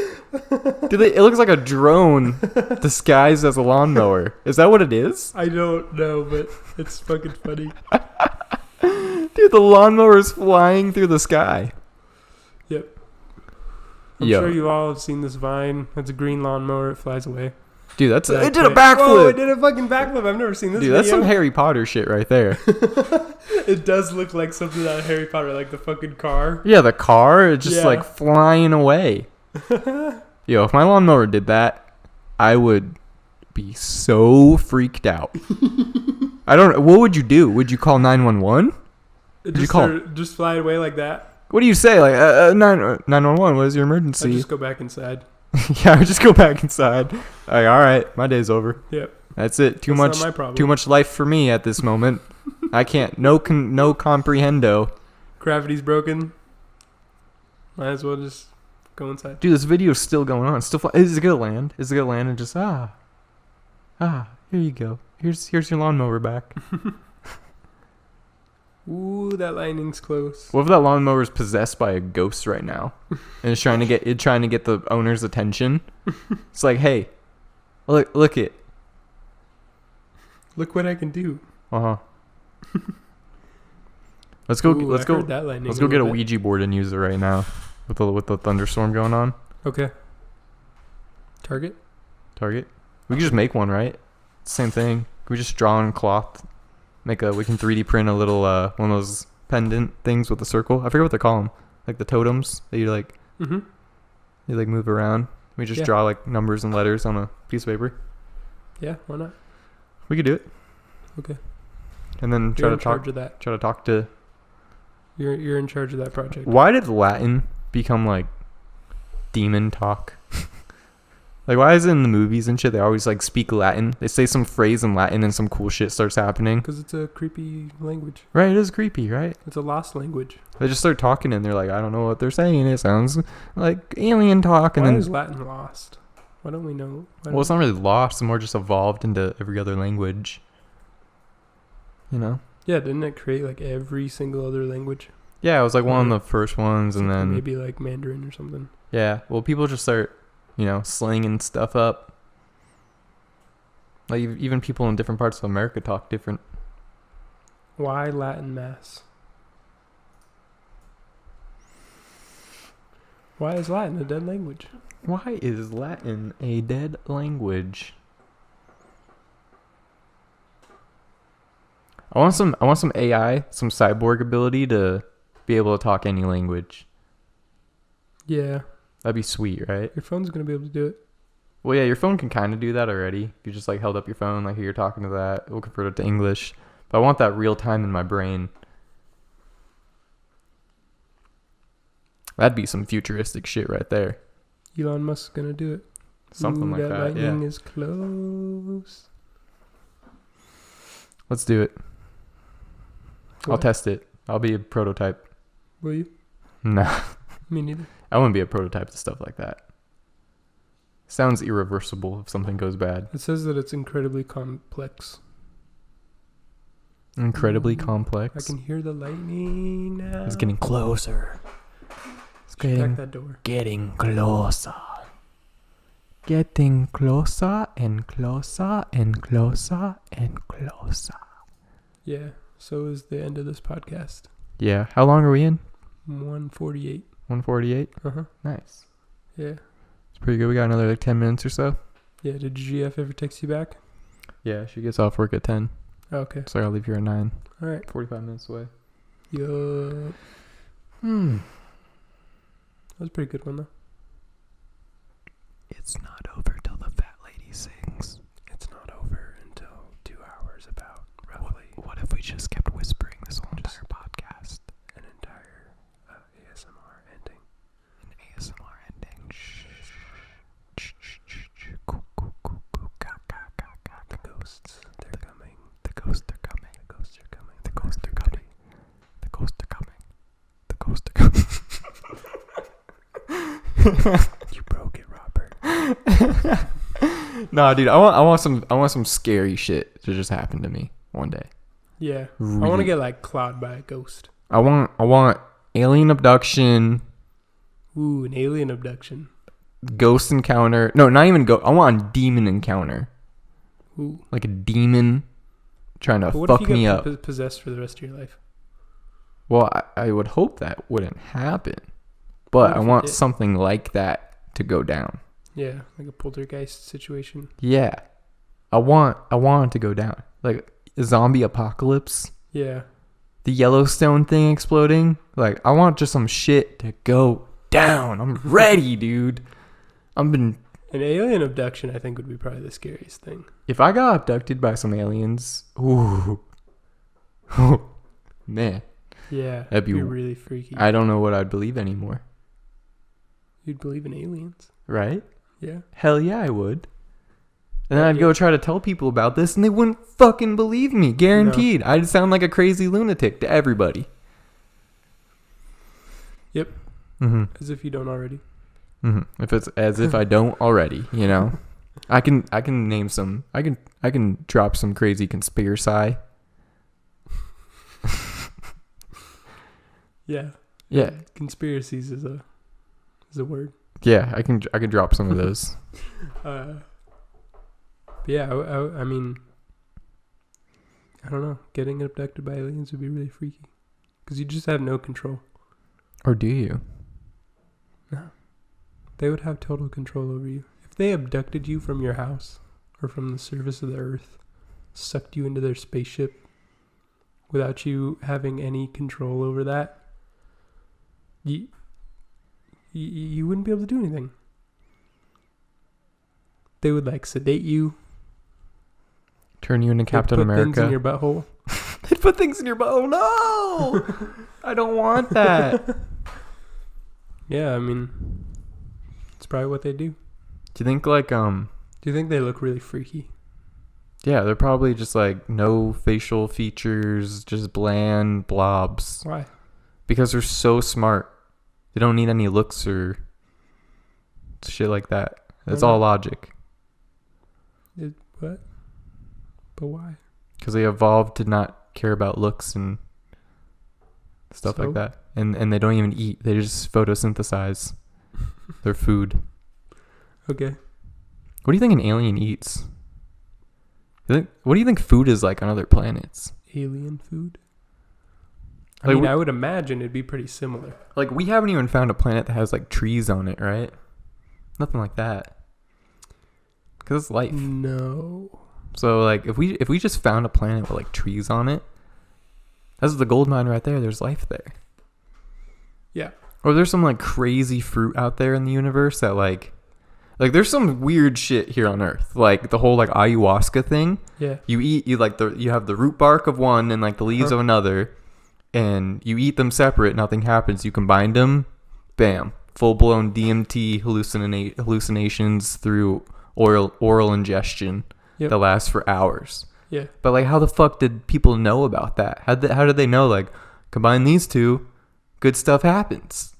It looks like a drone disguised as a lawnmower. Is that what it is? I don't know, but it's fucking funny. Dude, the lawnmower is flying through the sky. Yep. I'm sure you all have seen this vine. It's a green lawnmower. It flies away. Dude, it did a Whoa, backflip. it did a fucking backflip. I've never seen this Dude, video. that's some Harry Potter shit right there. It does look like something out of Harry Potter, like the fucking car. Yeah, the car is just Yeah. like flying away. Yo, if my lawnmower did that, I would be so freaked out. I don't know. What would you do? Would you call 911? It Did you just call- started just flying away like that. What do you say? Like, 911, what is your I emergency? just go back inside. Yeah, I just go back inside. Like, all right, my day's over. Yep. That's it. Too That's not my problem. Too much life for me at this moment. I can't. No comprehendo. Gravity's broken. Might as well just go inside. Dude, this video's still going on. Still, is it gonna land? Is it gonna land and just here you go. Here's your lawnmower back. Ooh, that lightning's close. What if that lawnmower is possessed by a ghost right now, and it's trying to get the owner's attention? It's like, hey, look it. Look what I can do. Let's go. Ooh, let's go. That lightning Let's go get a Ouija board and use it right now, with the thunderstorm going on. Okay. Target. We can just make one, right? Same thing. We just draw on cloth. We can 3D print a little one of those pendant things with a circle. I forget what they call them. Like the totems that you like. Mm-hmm. You like move around. We just draw like numbers and letters on a piece of paper. Yeah, why not? We could do it. Okay. And then You're in charge of that. Try to talk to. You're in charge of that project. Why did Latin become like demon talk? Like, why is it in the movies and shit they always like speak Latin? They say some phrase in Latin and some cool shit starts happening. Because it's a creepy language. Right, it is creepy, right? It's a lost language. They just start talking and they're like, I don't know what they're saying. It sounds like alien talk. And Why then is Latin lost? Why don't we know? Well, it's not really lost. It's more just evolved into every other language. You know? Yeah, didn't it create like every single other language? Yeah, it was like one of the first ones, and then maybe like Mandarin or something. Yeah, well, people just start, slinging stuff up. Like even people in different parts of America talk different. Why Latin mass? Why is Latin a dead language? Why is Latin a dead language? I want some AI, some cyborg ability to be able to talk any language. Yeah. That'd be sweet, right? Your phone's going to be able to do it. Well, yeah, your phone can kind of do that already. If you just like held up your phone, like you're talking to that, it will convert it to English. But I want that real time in my brain. That'd be some futuristic shit right there. Elon Musk's going to do it. Something like that, lightning is close. Let's do it. What? I'll test it. I'll be a prototype. Will you? Nah. Me neither. I wouldn't be a prototype to stuff like that. Sounds irreversible if something goes bad. It says that it's incredibly complex. Incredibly complex. I can hear the lightning now. It's getting closer. It's Back that door. getting closer. Getting closer and closer and closer and closer. Yeah. So is the end of this podcast. Yeah. How long are we in? 1:48. 1:48? Uh-huh. Nice. Yeah. It's pretty good. We got another like 10 minutes or so. Yeah. Did GF ever text you back? Yeah, she gets off work at 10. Okay. So I'll leave here at 9. All right. 45 minutes away. Yup. That was a pretty good one, though. It's not over till the fat lady sings. It's not over until 2 hours about, roughly. What if we just kept whispering this whole entire podcast? An entire ASMR ending. An ASMR ending. Shh. The ghosts, they're coming. The ghosts are coming. The ghosts are coming. The ghosts are coming. The ghosts are coming. The ghosts are coming. You broke it, Robert. Nah, dude, I want some scary shit to just happen to me one day. Yeah. Really? I want to get like clawed by a ghost. I want alien abduction, Ooh, an alien abduction. ghost encounter. No, not even ghost. I want a demon encounter. Ooh. Like a demon trying to But what fuck if you me get up. possessed for the rest of your life? Well, I would hope that wouldn't happen. But I want something like that to go down. Yeah, like a poltergeist situation. Yeah. I want it to go down. Like a zombie apocalypse. Yeah. The Yellowstone thing exploding. Like, I want just some shit to go down. I'm ready, dude. An alien abduction, I think, would be probably the scariest thing. If I got abducted by some aliens, ooh, man, Yeah. That'd be really freaky. I don't know what I'd believe anymore. You'd believe in aliens. Right? Yeah. Hell yeah, I would. And then I'd go try to tell people about this, and they wouldn't fucking believe me. Guaranteed. No. I'd sound like a crazy lunatic to everybody. Yep. Mm-hmm. As if you don't already. Mm-hmm. If it's as if I don't already, you know. I can name some. I can drop some crazy conspiracy. Yeah. Yeah. Conspiracies is a word. Yeah, I can drop some of those. Yeah, I mean, I don't know. Getting abducted by aliens would be really freaky, because you just have no control. Or do you? No. They would have total control over you. If they abducted you from your house or from the surface of the earth, sucked you into their spaceship without you having any control over that, you wouldn't be able to do anything. They would like sedate you. Turn you into Captain America. They'd put things in your butthole. They'd put things in your butthole. No! I don't want that. Yeah, I mean, it's probably what they do. Do you think like Do you think they look really freaky? Yeah, they're probably just like no facial features, just bland blobs. Why? Because they're so smart. They don't need any looks or shit like that. It's all logic. What? But why? Because they evolved to not care about looks and stuff like that. And they don't even eat. They just photosynthesize their food. Okay. What do you think an alien eats? What do you think food is like on other planets? Alien food? Like, I would imagine it'd be pretty similar. Like, we haven't even found a planet that has like trees on it, right? Nothing like that. Because it's life. No. So like if we just found a planet with like trees on it, that's the gold mine right there. There's life there. Yeah. Or there's some like crazy fruit out there in the universe that like there's some weird shit here on Earth. Like the whole like ayahuasca thing. Yeah. You have the root bark of one and like the leaves of another, and you eat them separate. Nothing happens. You combine them, bam, full blown DMT hallucinations through oral ingestion. Yep. That lasts for hours. Yeah. But like, how the fuck did people know about that? How did they know, like, combine these two, good stuff happens?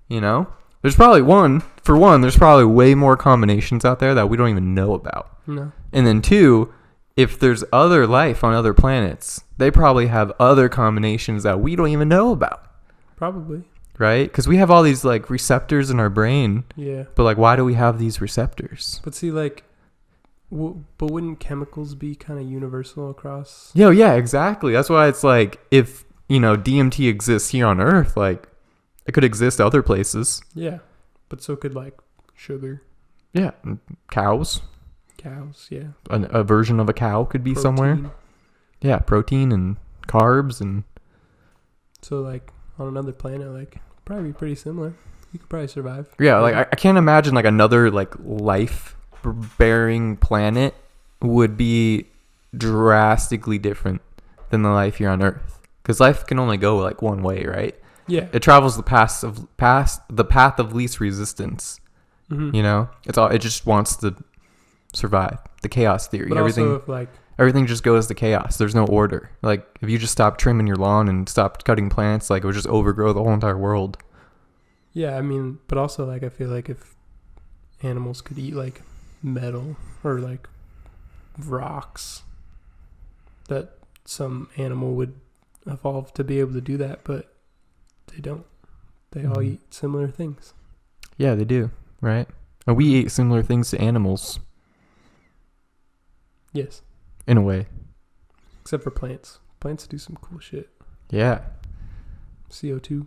You know? There's probably there's probably way more combinations out there that we don't even know about. No. And then two, if there's other life on other planets, they probably have other combinations that we don't even know about. Probably. Right? Because we have all these like receptors in our brain. Yeah. But like, why do we have these receptors? But see, like, but wouldn't chemicals be kind of universal across? Yeah, exactly. That's why it's like, if, DMT exists here on Earth, like, it could exist other places. Yeah. But so could, like, sugar. Yeah. Cows. Yeah. A version of a cow could be somewhere. Yeah, protein and carbs and... So, like, on another planet, like, probably be pretty similar. You could probably survive. Yeah, like, I can't imagine, like, another, like, life-bearing planet would be drastically different than the life here on Earth. Because life can only go, like, one way, right? Yeah. It travels the path of least resistance. Mm-hmm. It just wants to survive. The chaos theory. But Everything just goes to chaos. There's no order. Like, if you just stop trimming your lawn and stop cutting plants, like, it would just overgrow the whole entire world. Yeah, I mean, but also, like, I feel like if animals could eat, like, metal or, like, rocks, that some animal would evolve to be able to do that, but they don't. They all eat similar things. Yeah, they do, right? And we eat similar things to animals. Yes. In a way. Except for plants. Plants do some cool shit. Yeah. CO2.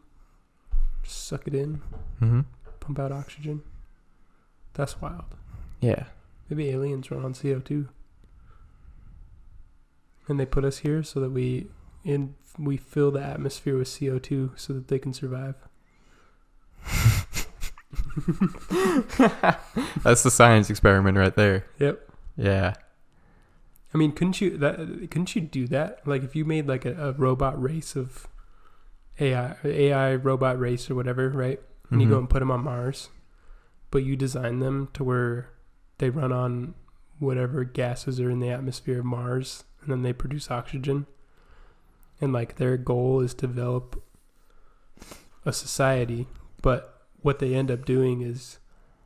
Just suck it in. Mm-hmm. Pump out oxygen. That's wild. Yeah. Maybe aliens run on CO2. And they put us here so that we fill the atmosphere with CO2 so that they can survive. That's the science experiment right there. Yep. Yeah. I mean, couldn't you do that? Like, if you made like a robot race of AI robot race or whatever, right? And you go and put them on Mars, but you design them to where they run on whatever gases are in the atmosphere of Mars, and then they produce oxygen. And like their goal is to develop a society, but what they end up doing is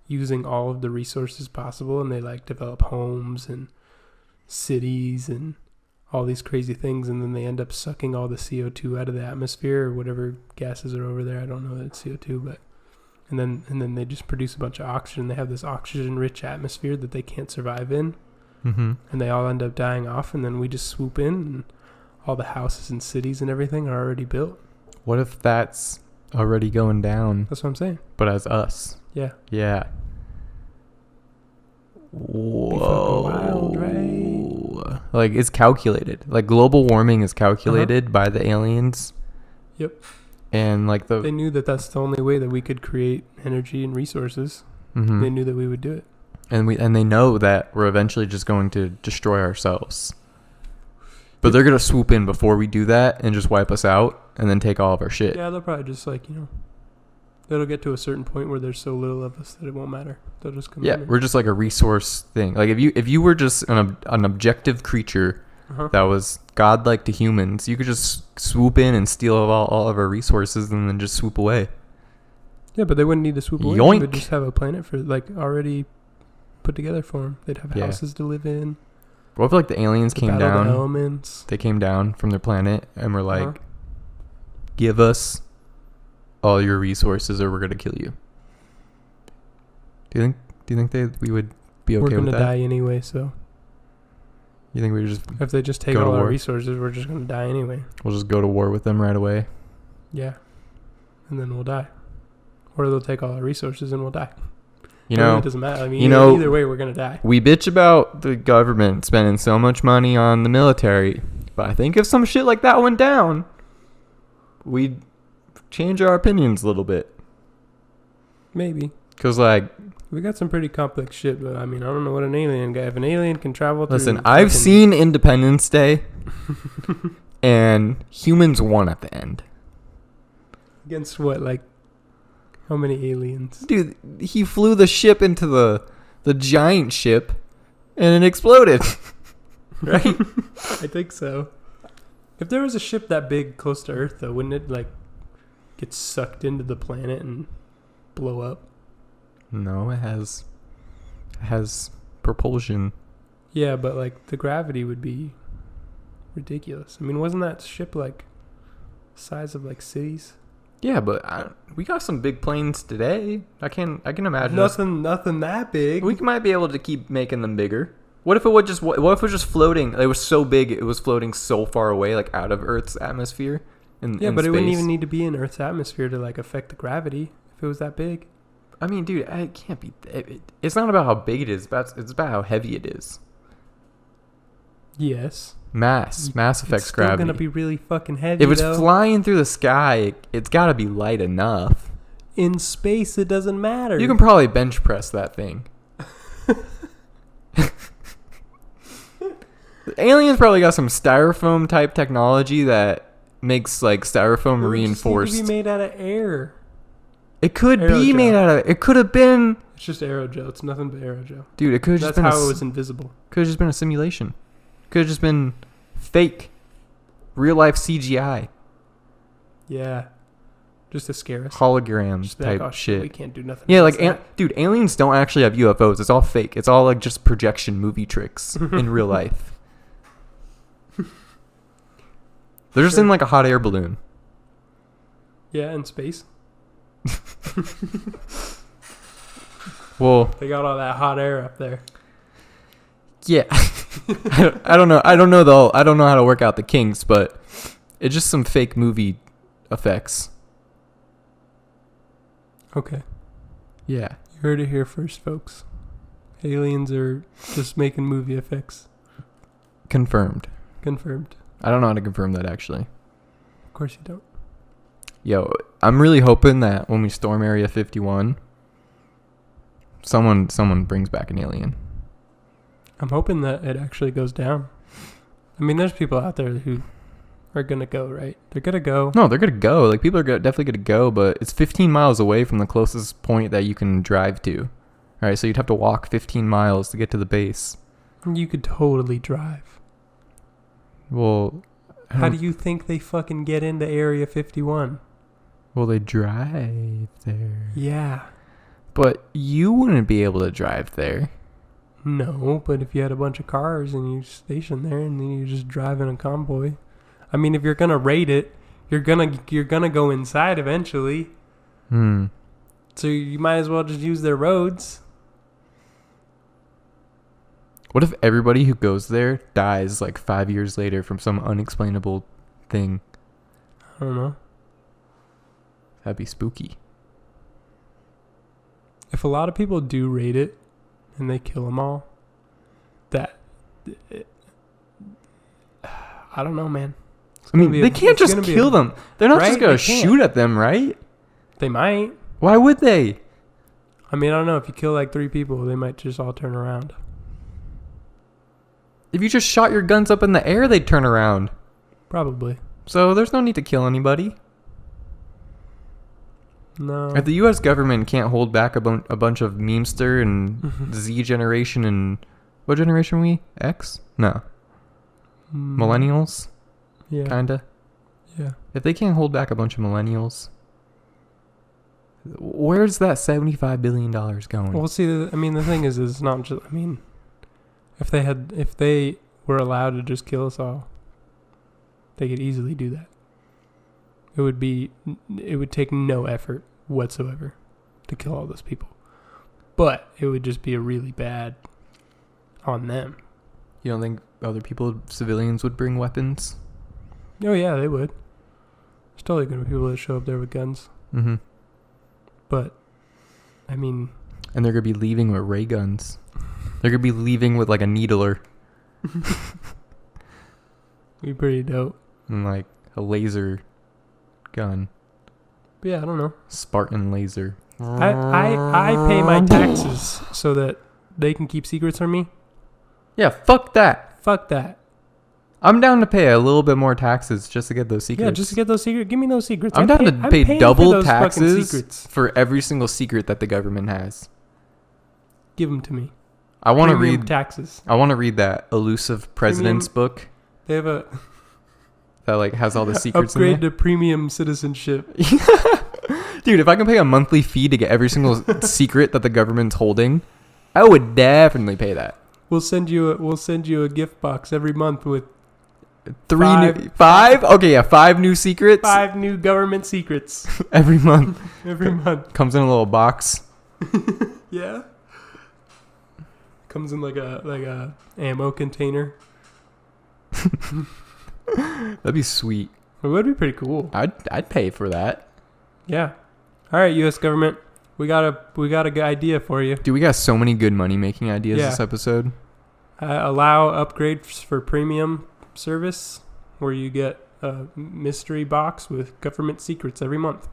using all of the resources possible, and they like develop homes and cities and all these crazy things, and then they end up sucking all the CO2 out of the atmosphere or whatever gases are over there. I don't know that it's CO2, but and then they just produce a bunch of oxygen. They have this oxygen-rich atmosphere that they can't survive in, and they all end up dying off, and then we just swoop in, and all the houses and cities and everything are already built. What if that's already going down? That's what I'm saying. But as us. Yeah. Yeah. Whoa. Be fucking wild, right? Like, it's calculated. Like, global warming is calculated by the aliens. Yep. And, like, they knew that that's the only way that we could create energy and resources. They knew that we would do it. And they know that we're eventually just going to destroy ourselves. But they're going to swoop in before we do that and just wipe us out and then take all of our shit. Yeah, they'll probably just it'll get to a certain point where there's so little of us that it won't matter. They'll just come in. Yeah, we're just like a resource thing. Like if you were just an objective creature that was godlike to humans, you could just swoop in and steal all of our resources and then just swoop away. Yeah, but they wouldn't need to swoop away. Yoink. They would just have a planet for already put together for them. They'd have houses to live in. What if like the aliens came down? The elements. They came down from their planet and were like, "Give us all your resources, or we're gonna kill you." Do you think we would be okay with that? We're gonna die anyway, so. You think we just if they just take all our resources, we're just gonna die anyway. We'll just go to war with them right away. Yeah, and then we'll die, or they'll take all our resources and we'll die. You know, it doesn't matter. I mean, either way, we're gonna die. We bitch about the government spending so much money on the military, but I think if some shit like that went down, we'd change our opinions a little bit. Maybe. Because, like, we got some pretty complex shit, but I mean, I don't know what an alien guy. If an alien can travel through... Listen, I've seen Independence Day, and humans won at the end. Against what, like, how many aliens? Dude, he flew the ship into the giant ship, and it exploded. Right? I think so. If there was a ship that big close to Earth, though, wouldn't it, like, get sucked into the planet and blow up? No, it has propulsion. Yeah, but, like, the gravity would be ridiculous. I mean, wasn't that ship, like, size of, like, cities? Yeah, but we got some big planes today. I can imagine nothing that big. We might be able to keep making them bigger. What if it was just floating? It was so big, it was floating so far away, like out of Earth's atmosphere. In but space. It wouldn't even need to be in Earth's atmosphere to like affect the gravity if it was that big. I mean, dude, it can't be. It's not about how big it is, but it's about how heavy it is. Yes. Mass affects gravity. It's still gonna be really fucking heavy. If it's flying through the sky, it's got to be light enough. In space, it doesn't matter. You can probably bench press that thing. The aliens probably got some styrofoam type technology that makes like styrofoam reinforced. It could be made out of air. It could be made out of. It could have been. It's just aerogel. It's nothing but aerogel. Dude, it could have just been. That's how it was invisible. Could have just been a simulation. Could have just been fake, real life CGI. Yeah, just to scare us. Holograms type shit. We can't do nothing. Yeah, like dude, aliens don't actually have UFOs. It's all fake. It's all like just projection movie tricks in real life. They're just in like a hot air balloon. Yeah, in space. Well, they got all that hot air up there. Yeah. I don't know. I don't know how to work out the kinks, but it's just some fake movie effects. Okay. Yeah. You heard it here first, folks. Aliens are just making movie effects. Confirmed. I don't know how to confirm that, actually. Of course you don't. Yo, I'm really hoping that when we storm Area 51, someone brings back an alien. I'm hoping that it actually goes down. I mean, there's people out there who are gonna go, right? They're gonna go. No, they're gonna go. Like, people are definitely gonna go, but it's 15 miles away from the closest point that you can drive to. All right, so you'd have to walk 15 miles to get to the base. You could totally drive. Well, how do you think they fucking get into Area 51? Well, they drive there. Yeah. But you wouldn't be able to drive there. No, but if you had a bunch of cars and you station there and then you just drive in a convoy. I mean, if you're gonna raid it, you're gonna go inside eventually. So you might as well just use their roads. What if everybody who goes there dies like 5 years later from some unexplainable thing? I don't know. That'd be spooky. If a lot of people do raid it and they kill them all, I don't know, man. I mean, they can't just kill them. They're not just going to shoot at them, right? They might. Why would they? I mean, I don't know. If you kill like 3 people, they might just all turn around. If you just shot your guns up in the air, they'd turn around. Probably. So there's no need to kill anybody. No. If the U.S. government can't hold back a bunch of memester and Z generation and... What generation are we? X? No. Millennials? Yeah. Kinda. Yeah. If they can't hold back a bunch of millennials, where's that $75 billion going? Well, see, the thing is it's not just... I mean, if they were allowed to just kill us all, they could easily do that. It would take no effort whatsoever to kill all those people. But it would just be a really bad on them. You don't think other people, civilians, would bring weapons? Oh, yeah, they would. There's totally going to be people that show up there with guns. Mm-hmm. But, I mean... And they're going to be leaving with ray guns. They're going to be leaving with, like, a needler. Be pretty dope. And, like, a laser gun. But yeah, I don't know. Spartan laser. I pay my taxes so that they can keep secrets from me. Yeah, fuck that. Fuck that. I'm down to pay a little bit more taxes just to get those secrets. Yeah, just to get those secrets. Give me those secrets. I'm down to pay double taxes for every single secret that the government has. Give them to me. I want to read taxes. I want to read that elusive president's book. They have a that like has all the secrets upgrade in there. To premium citizenship. Dude, if I can pay a monthly fee to get every single secret that the government's holding, I would definitely pay that. We'll send you a gift box every month with 5? Okay, yeah, 5 new secrets. 5 new government secrets every month. Every month. Comes in a little box. Yeah. Comes in like a ammo container. That'd be sweet. It would be pretty cool. I'd pay for that. Yeah. All right, U.S. government. We got a good idea for you. Dude, we got so many good money-making ideas this episode. Allow upgrades for premium service where you get a mystery box with government secrets every month.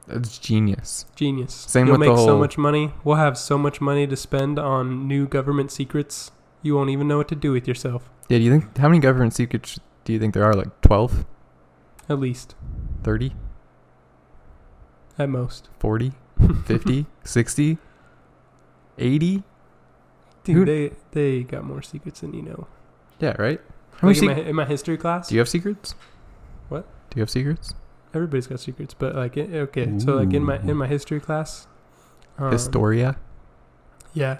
That's genius. Genius. Same You'll with the whole... so much money. We'll have so much money to spend on new government secrets. You won't even know what to do with yourself. Yeah, do you think... How many government secrets do you think there are? Like 12? At least. 30? At most. 40? 50? 60? 80? Dude, they got more secrets than you know. Yeah, right? Like in my history class. Do you have secrets? What? Do you have secrets? Everybody's got secrets, but like okay, so like in my history class, Historia. Yeah,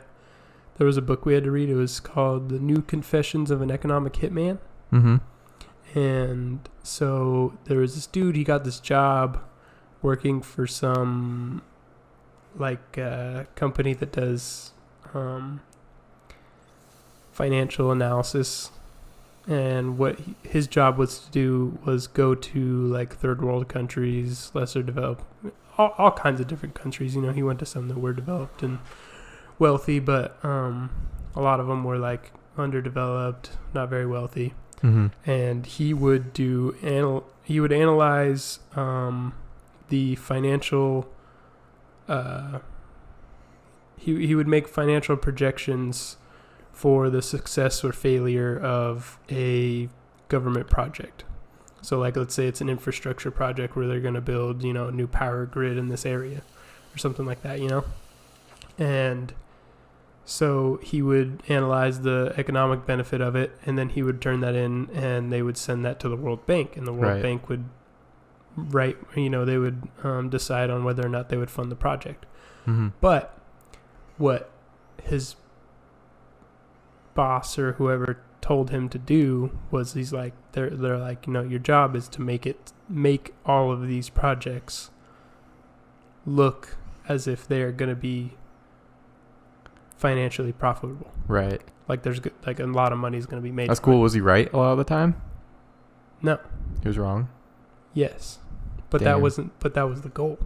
there was a book we had to read. It was called "The New Confessions of an Economic Hitman." Mm-hmm. And so there was this dude. He got this job working for some like company that does financial analysis. And what his job was to do was go to like third world countries, lesser developed, all kinds of different countries. You know, he went to some that were developed and wealthy, but a lot of them were like underdeveloped, not very wealthy. Mm-hmm. And he would analyze the financial. He would make financial projections for the success or failure of a government project. So like, let's say it's an infrastructure project where they're going to build, a new power grid in this area or something like that, And so he would analyze the economic benefit of it, and then he would turn that in, and they would send that to the World Bank, and the World Bank would they would decide on whether or not they would fund the project. Mm-hmm. But what his boss or whoever told him to do was, he's like, they're like, your job is to make all of these projects look as if they are going to be financially profitable. Right. Like there's like a lot of money is going to be made. That's cool. Was he right a lot of the time? No. He was wrong? Yes. But Damn. that was the goal.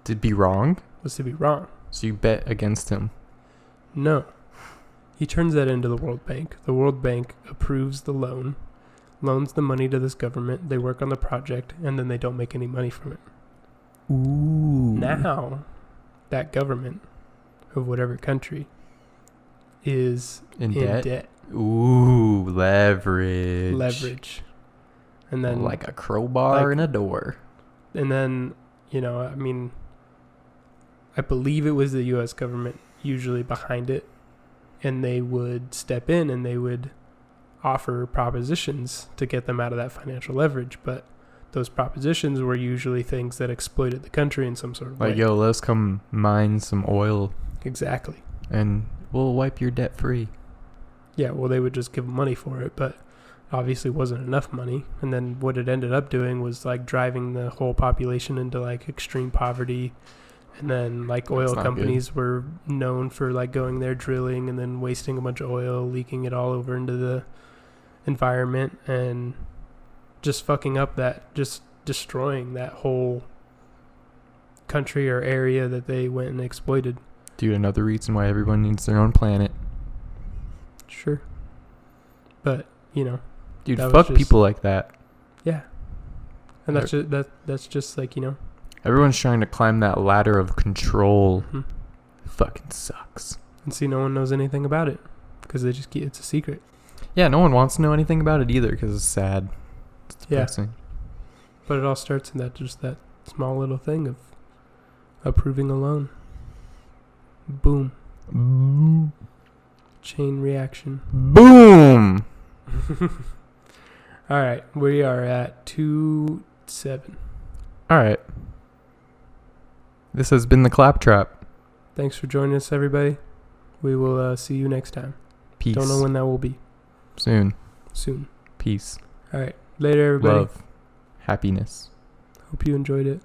To be wrong? Was to be wrong. So you bet against him? No. He turns that into the World Bank. The World Bank approves the loan, loans the money to this government. They work on the project, and then they don't make any money from it. Ooh. Now, that government of whatever country is in debt. Ooh, leverage. Leverage. And then like a crowbar in a door. And then, I believe it was the U.S. government usually behind it, and they would step in and they would offer propositions to get them out of that financial leverage. But those propositions were usually things that exploited the country in some sort of way. Like, yo, let's come mine some oil. Exactly. And we'll wipe your debt free. Yeah, well, they would just give them money for it, but obviously wasn't enough money. And then what it ended up doing was like driving the whole population into like extreme poverty. And then like oil companies were known for like going there drilling and then wasting a bunch of oil, leaking it all over into the environment, and just fucking up just destroying that whole country or area that they went and exploited. Dude, another reason why everyone needs their own planet. Sure. But, dude, fuck people like that. Yeah. And that's just like, everyone's trying to climb that ladder of control. Mm-hmm. It fucking sucks. And see, no one knows anything about it because they just it's a secret. Yeah, no one wants to know anything about it either because it's sad. It's depressing. Yeah. But it all starts in that small little thing of approving a loan. Boom. Boom. Chain reaction. Boom. All right, we are at 2:07. All right. This has been the Claptrap. Thanks for joining us, everybody. We will see you next time. Peace. Don't know when that will be. Soon. Soon. Peace. All right. Later, everybody. Love. Happiness. Hope you enjoyed it.